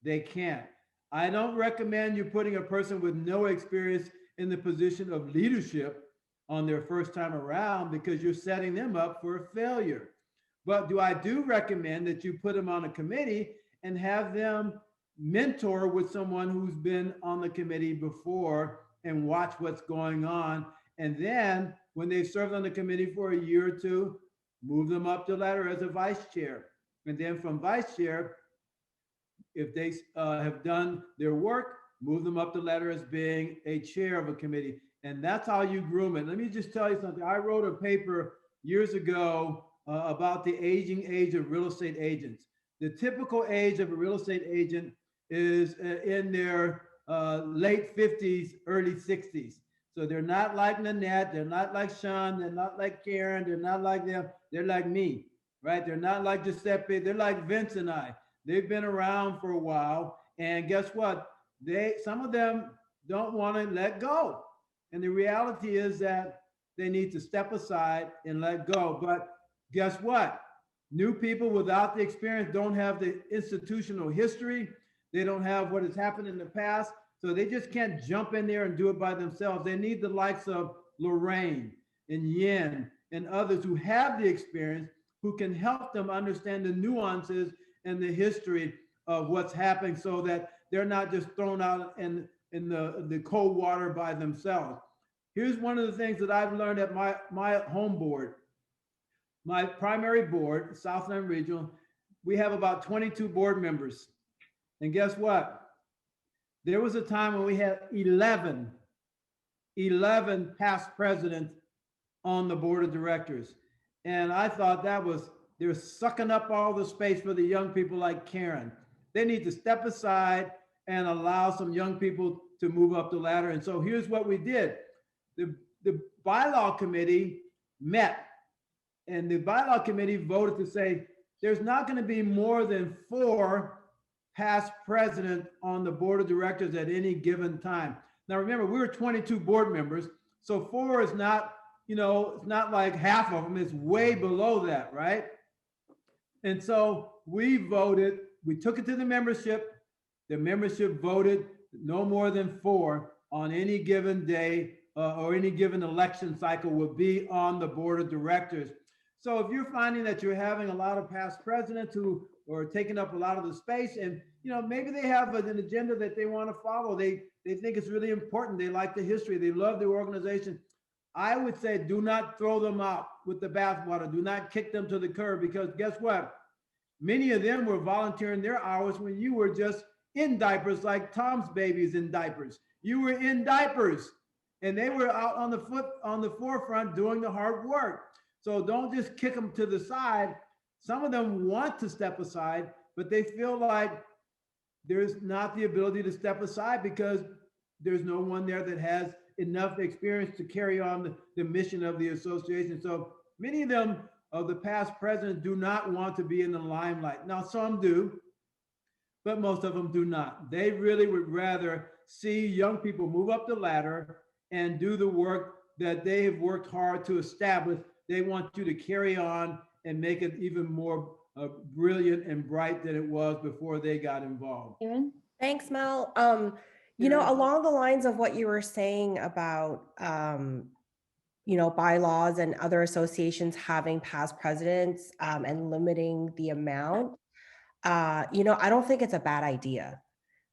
They can't. I don't recommend you putting a person with no experience in the position of leadership on their first time around, because you're setting them up for a failure. But I do recommend that you put them on a committee and have them mentor with someone who's been on the committee before and watch what's going on. And then when they've served on the committee for a year or two, move them up the ladder as a vice chair. And then from vice chair, if they have done their work, move them up the ladder as being a chair of a committee. And that's how you groom it. Let me just tell you something. I wrote a paper years ago about the aging age of real estate agents. The typical age of a real estate agent is in their late 50s, early 60s. So they're not like Nanette, they're not like Sean, they're not like Karen, they're not like them, they're like me, right? They're not like Giuseppe, they're like Vince and I. They've been around for a while, and guess what? Some of them don't want to let go. And the reality is that they need to step aside and let go. But guess what? New people without the experience don't have the institutional history. They don't have what has happened in the past. So they just can't jump in there and do it by themselves. They need the likes of Lorraine and Yin and others who have the experience, who can help them understand the nuances and the history of what's happening, so that they're not just thrown out in the cold water by themselves. Here's one of the things that I've learned at my home board. My primary board, Southland Regional, we have about 22 board members. And guess what? There was a time when we had 11 past presidents on the board of directors. And I thought they're sucking up all the space for the young people like Karen. They need to step aside and allow some young people to move up the ladder. And so here's what we did. The bylaw committee met, and the bylaw committee voted to say there's not going to be more than 4 past presidents on the board of directors at any given time. Now, remember, we were 22 board members, so 4 is not, it's not like half of them, it's way below that, right? And so we voted we took it to the membership voted no more than 4 on any given day or any given election cycle would be on the board of directors. So if you're finding that you're having a lot of past presidents who are taking up a lot of the space, and maybe they have an agenda that they want to follow, they think it's really important, they like the history, they love the organization, I would say do not throw them out with the bathwater. Do not kick them to the curb, because guess what? Many of them were volunteering their hours when you were just in diapers, like Tom's baby's in diapers. You were in diapers, and they were out on the forefront doing the hard work. So don't just kick them to the side. Some of them want to step aside, but they feel like there's not the ability to step aside because there's no one there that has enough experience to carry on the mission of the association. So many of them, of the past presidents, do not want to be in the limelight. Now, some do, but most of them do not. They really would rather see young people move up the ladder and do the work that they have worked hard to establish. They want you to carry on and make it even more brilliant and bright than it was before they got involved. Karen? Thanks, Mel. Along the lines of what you were saying about, bylaws and other associations having past presidents and limiting the amount, I don't think it's a bad idea.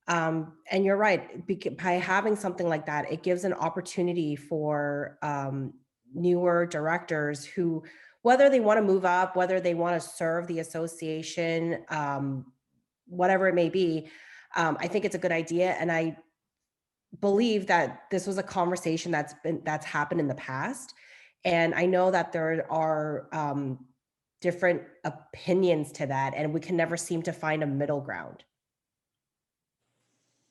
And you're right, by having something like that, it gives an opportunity for newer directors who, whether they want to move up, whether they want to serve the association, whatever it may be, I think it's a good idea. And I believe that this was a conversation that's happened in the past. And I know that there are different opinions to that, and we can never seem to find a middle ground.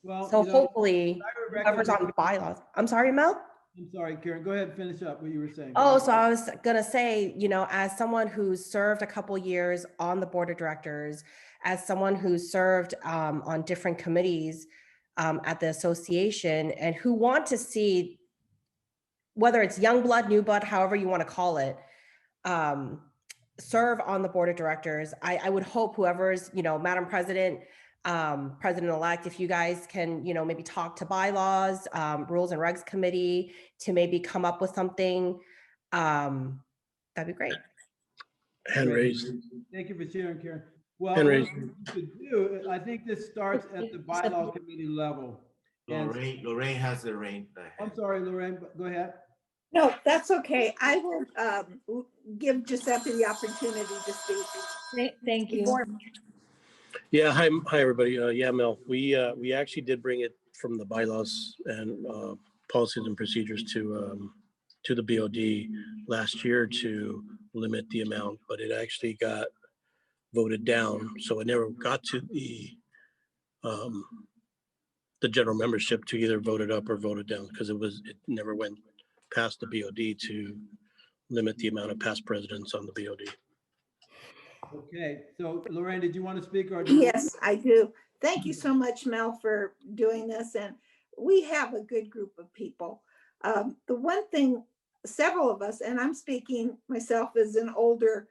Well, So hopefully, whoever's on bylaws. I'm sorry, Mel? I'm sorry, Karen, go ahead and finish up what you were saying. Oh, so I was gonna say, as someone who's served a couple years on the board of directors, as someone who's served on different committees at the association, and who want to see, whether it's young blood, new blood, however you want to call it, serve on the board of directors. I would hope whoever's, Madam President, President-elect, if you guys can, maybe talk to bylaws, rules and regs committee to maybe come up with something, that'd be great. Hand raised. Thank you for sharing, Karen. Well, Hand what raised. you should do, I think this starts at the bylaw committee level. And- Lorraine has the rein. I'm sorry, Lorraine, go ahead. No, that's okay. I will give Giuseppe the opportunity to speak. Thank you. Yeah, hi everybody. Yeah, Mel, we actually did bring it from the bylaws and policies and procedures to the BOD last year to limit the amount, but it actually got voted down, so it never got to the general membership to either vote it up or vote it down, because it never went past the BOD to limit the amount of past presidents on the BOD. Okay, so Lorraine, did you want to speak or? Yes, I do. Thank you so much, Mel, for doing this. And we have a good group of people. The one thing, several of us, and I'm speaking myself as an older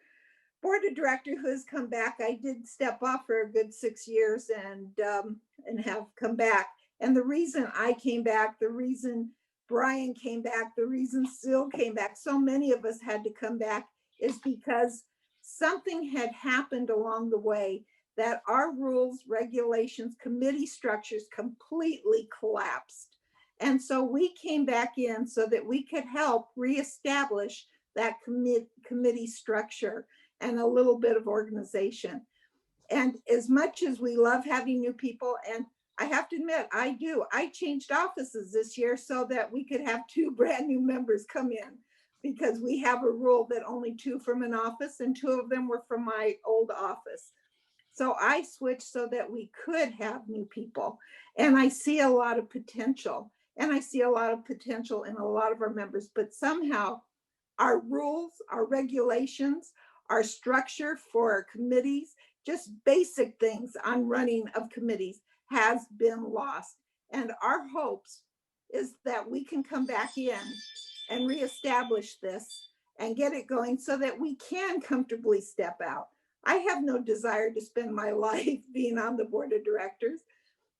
board of director who has come back. I did step off for a good 6 years and have come back. And the reason I came back, the reason Brian came back, the reason Sil came back, so many of us had to come back, is because something had happened along the way that our rules, regulations, committee structures completely collapsed. And so we came back in so that we could help reestablish that committee structure and a little bit of organization. And as much as we love having new people, and I have to admit, I changed offices this year so that we could have 2 brand new members come in, because we have a rule that only 2 from an office, and 2 of them were from my old office. So I switched so that we could have new people. And I see a lot of potential. And I see a lot of potential in a lot of our members, but somehow our rules, our regulations, our structure for our committees, just basic things on running of committees has been lost. And our hopes is that we can come back in and reestablish this and get it going so that we can comfortably step out. I have no desire to spend my life being on the board of directors,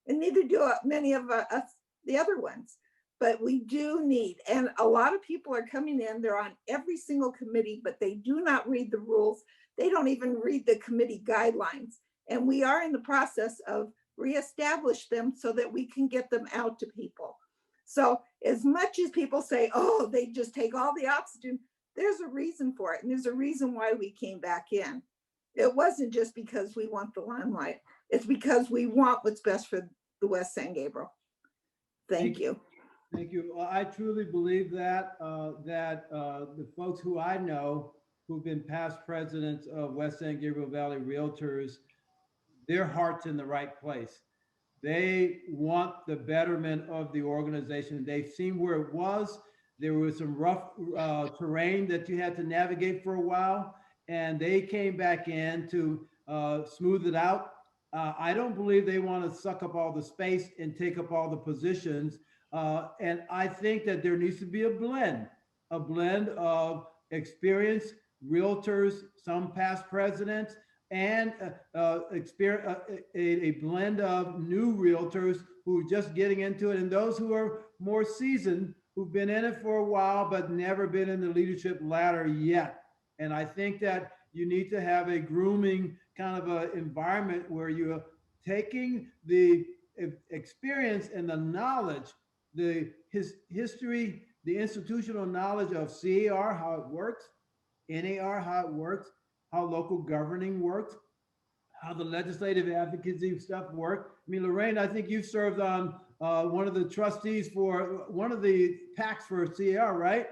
and neither do many of us, the other ones. But we do need, and a lot of people are coming in, they're on every single committee, but they do not read the rules. They don't even read the committee guidelines. And we are in the process of reestablish them so that we can get them out to people. So as much as people say, oh, they just take all the oxygen, there's a reason for it. And there's a reason why we came back in. It wasn't just because we want the limelight. It's because we want what's best for the West San Gabriel. Thank you. Thank you. Well, I truly believe that, the folks who I know who've been past presidents of West San Gabriel Valley Realtors, their heart's in the right place. They want the betterment of the organization. They've seen where it was. There was some rough terrain that you had to navigate for a while, and they came back in to smooth it out. I don't believe they want to suck up all the space and take up all the positions. And I think that there needs to be a blend of experienced realtors, some past presidents, and a blend of new realtors who are just getting into it, and those who are more seasoned, who've been in it for a while, but never been in the leadership ladder yet. And I think that you need to have a grooming kind of an environment where you're taking the experience and the knowledge, his history, the institutional knowledge of CAR, how it works, NAR, how it works, how local governing works, how the legislative advocacy stuff works. I mean, Lorraine, I think you've served on one of the trustees for one of the PACs for CAR, right?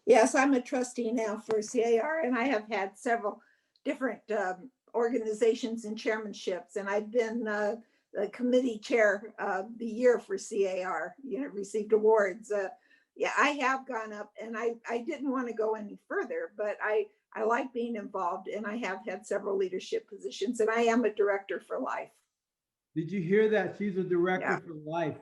Yes, I'm a trustee now for CAR, and I have had several different organizations and chairmanships, and I've been the committee chair of the year for CAR, received awards. Yeah, I have gone up, and I didn't want to go any further, but I like being involved, and I have had several leadership positions, and I am a director for life. Did you hear that? She's a director for life.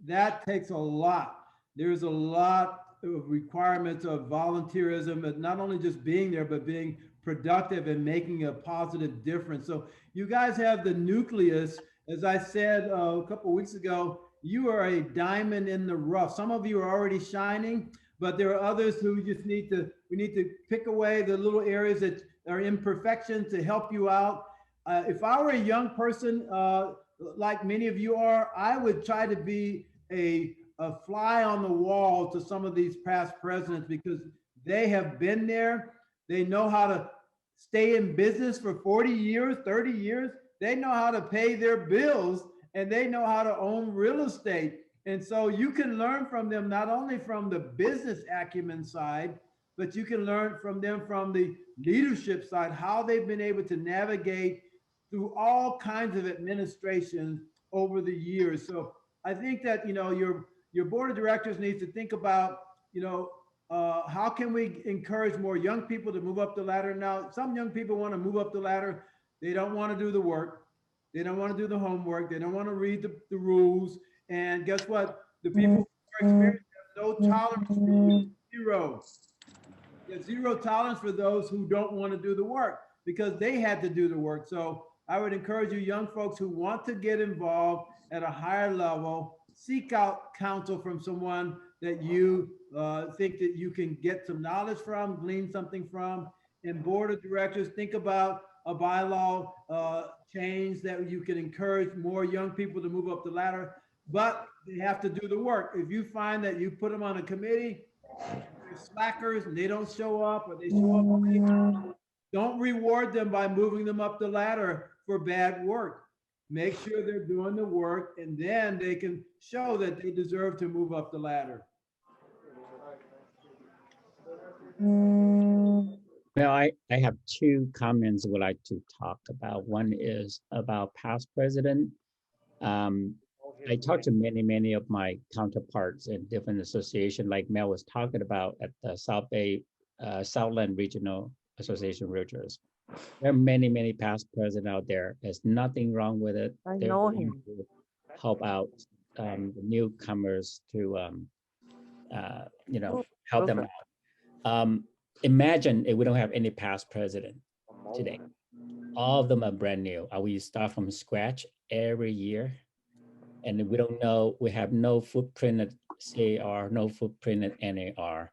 That takes a lot. There's a lot of requirements of volunteerism, and not only just being there, but being productive and making a positive difference. So you guys have the nucleus. As I said a couple of weeks ago, you are a diamond in the rough. Some of you are already shining, but there are others who we need to pick away the little areas that are imperfection to help you out. If I were a young person, like many of you are, I would try to be a fly on the wall to some of these past presidents, because they have been there. They know how to stay in business for 40 years, 30 years. They know how to pay their bills, and they know how to own real estate. And so you can learn from them, not only from the business acumen side, but you can learn from them from the leadership side, how they've been able to navigate through all kinds of administrations over the years. So I think that, your board of directors needs to think about, how can we encourage more young people to move up the ladder? Now, some young people want to move up the ladder. They don't want to do the work. They don't want to do the homework. They don't want to read the rules. And guess what? The people who are experienced have no tolerance for you. Zero. There's zero tolerance for those who don't want to do the work, because they had to do the work. So I would encourage you young folks who want to get involved at a higher level, seek out counsel from someone that you think that you can get some knowledge from, glean something from. And board of directors, think about a bylaw change that you can encourage more young people to move up the ladder, but they have to do the work. If you find that you put them on a committee, they're slackers and they don't show up, or they show up late, don't reward them by moving them up the ladder for bad work. Make sure they're doing the work, and then they can show that they deserve to move up the ladder. Well, I have two comments I would like to talk about. One is about past president. I talked to many of my counterparts in different associations, like Mel was talking about at the South Bay, Southland Regional Association of Realtors. There are many past presidents out there. There's nothing wrong with it. I They're know willing him. to help out the newcomers to, help them out. Imagine if we don't have any past president. today. All of them are brand new. We start from scratch every year. And we don't know, we have no footprint at CAR, no footprint at NAR.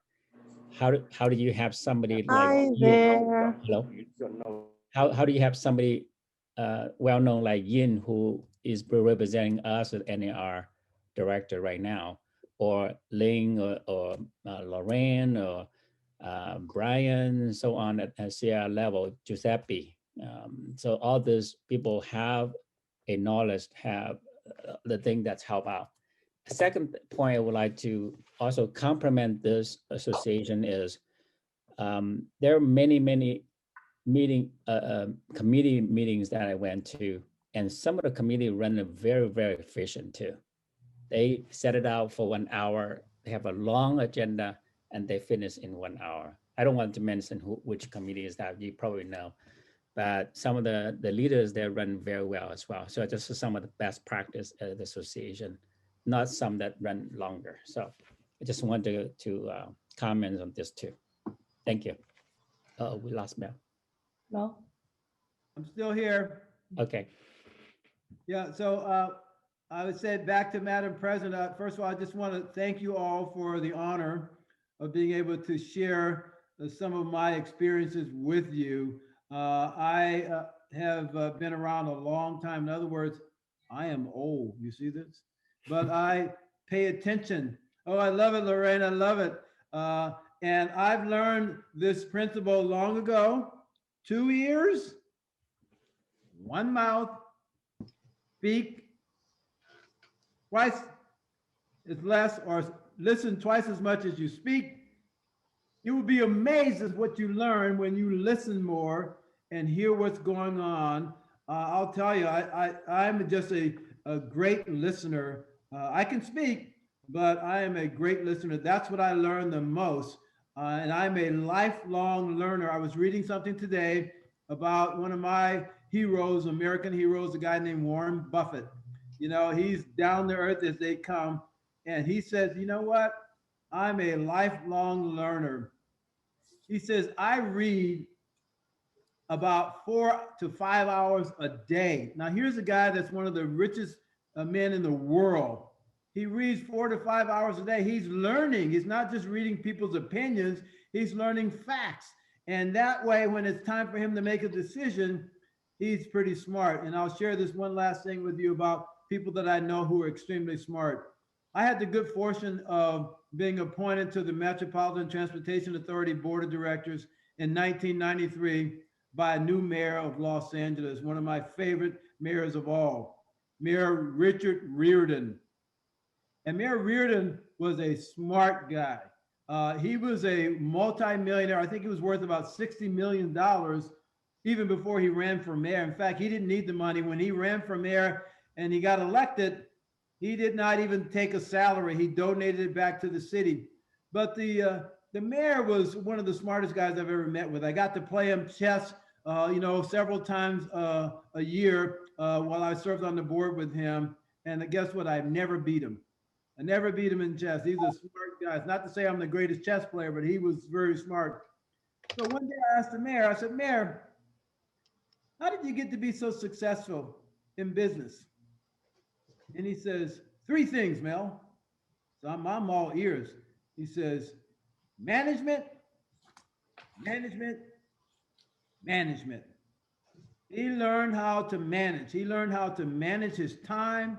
How do you have somebody like Hi you? there. Hello? How do you have somebody well-known like Yin who is representing us as NAR director right now, or Ling or Lorraine or Brian, so on at CR level, Giuseppe. So all these people have a knowledge, have the thing that's help out. Second point I would like to also compliment this association is there are many committee meetings that I went to, and some of the committee run a very efficient too. They set it out for 1 hour. They have a long agenda and they finish in 1 hour. I don't want to mention which committee is that, you probably know, but some of the leaders there run very well as well. So this is some of the best practice at the association, not some that run longer. So I just wanted to comment on this too. Thank you. We lost Mel. No? I'm still here. Okay. Yeah, so I would say back to Madam President, first of all, I just want to thank you all for the honor of being able to share some of my experiences with you. I have been around a long time. In other words, I am old, you see this? But I pay attention. Oh, I love it, Lorraine, I love it. And I've learned this principle long ago: 2 ears, 1 mouth, speak twice as less, or listen twice as much as you speak. You will be amazed at what you learn when you listen more and hear what's going on. I'll tell you, I'm just a great listener. I can speak, but I am a great listener. That's what I learned the most. And I'm a lifelong learner. I was reading something today about one of my heroes, American heroes, a guy named Warren Buffett. You know, he's down to earth as they come. And he says, you know what? I'm a lifelong learner. He says, I read about 4 to 5 hours a day. Now, here's a guy that's one of the richest men in the world. He reads 4 to 5 hours a day. He's learning. He's not just reading people's opinions. He's learning facts. And that way, when it's time for him to make a decision, he's pretty smart. And I'll share this one last thing with you about people that I know who are extremely smart. I had the good fortune of being appointed to the Metropolitan Transportation Authority Board of Directors in 1993 by a new mayor of Los Angeles, one of my favorite mayors of all, Mayor Richard Riordan. And Mayor Riordan was a smart guy. He was a multi-millionaire. I think he was worth about $60 million even before he ran for mayor. In fact, he didn't need the money. When he ran for mayor and he got elected, he did not even take a salary. He donated it back to the city. But the mayor was one of the smartest guys I've ever met with. I got to play him chess, several times a year while I served on the board with him. And guess what? I've never beat him. I never beat him in chess. He's a smart guy. It's not to say I'm the greatest chess player, but he was very smart. So one day I asked the mayor, I said, Mayor, how did you get to be so successful in business? And he says, 3 things, Mel. So I'm all ears. He says, management, management, management. He learned how to manage. He learned how to manage his time.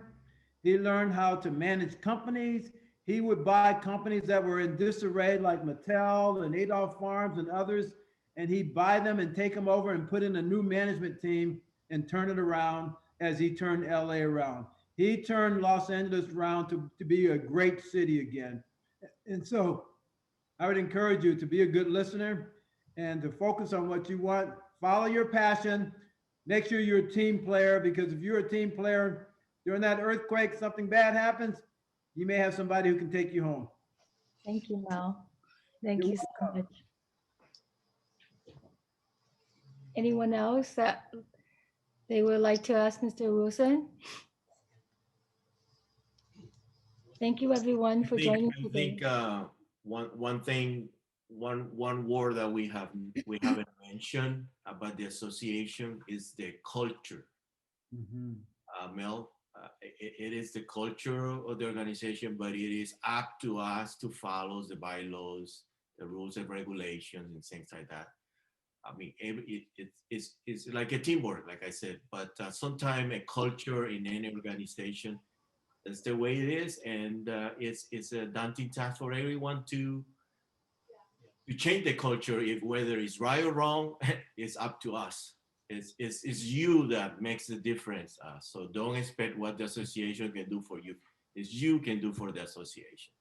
He learned how to manage companies. He would buy companies that were in disarray like Mattel and Adolph Farms and others, and he'd buy them and take them over and put in a new management team and turn it around as he turned LA around. He turned Los Angeles around to be a great city again. And so I would encourage you to be a good listener and to focus on what you want. Follow your passion. Make sure you're a team player, because if you're a team player, during that earthquake, something bad happens, you may have somebody who can take you home. Thank you, Mel. Thank you so much. Anyone else that they would like to ask Mr. Wilson? Thank you, everyone, for joining I today. think one thing one word that we haven't mentioned about the association is the culture. Mel, it is the culture of the organization, but it is up to us to follow the bylaws, the rules and regulations, and things like that. I mean, it's like a teamwork, like I said, but sometimes a culture in any organization, that's the way it is, and it's a daunting task for everyone to change the culture. If whether it's right or wrong, it's up to us. It's you that makes the difference. So don't expect what the association can do for you. It's you can do for the association.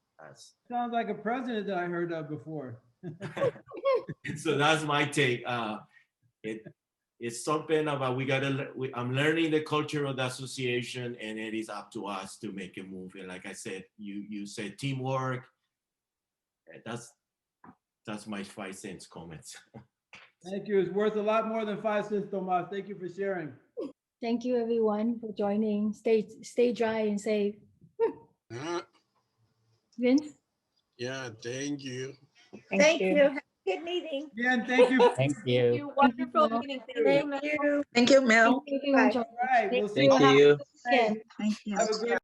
Sounds like a president that I heard of before. So that's my take. It's something about I'm learning the culture of the association, and it is up to us to make a move. And like I said, you said teamwork. That's my 5 cents comments. Thank you. It's worth a lot more than 5 cents, Tomas. Thank you for sharing. Thank you, everyone, for joining. Stay dry and safe. Vince? Yeah, thank you. Thank you. Have a good meeting. Yeah, and thank you. Thank you. Wonderful meeting. Thank you. Thank you, Mel. Thank you, everyone. All right, we'll see Thank you. you. Thank Thank you. Have a great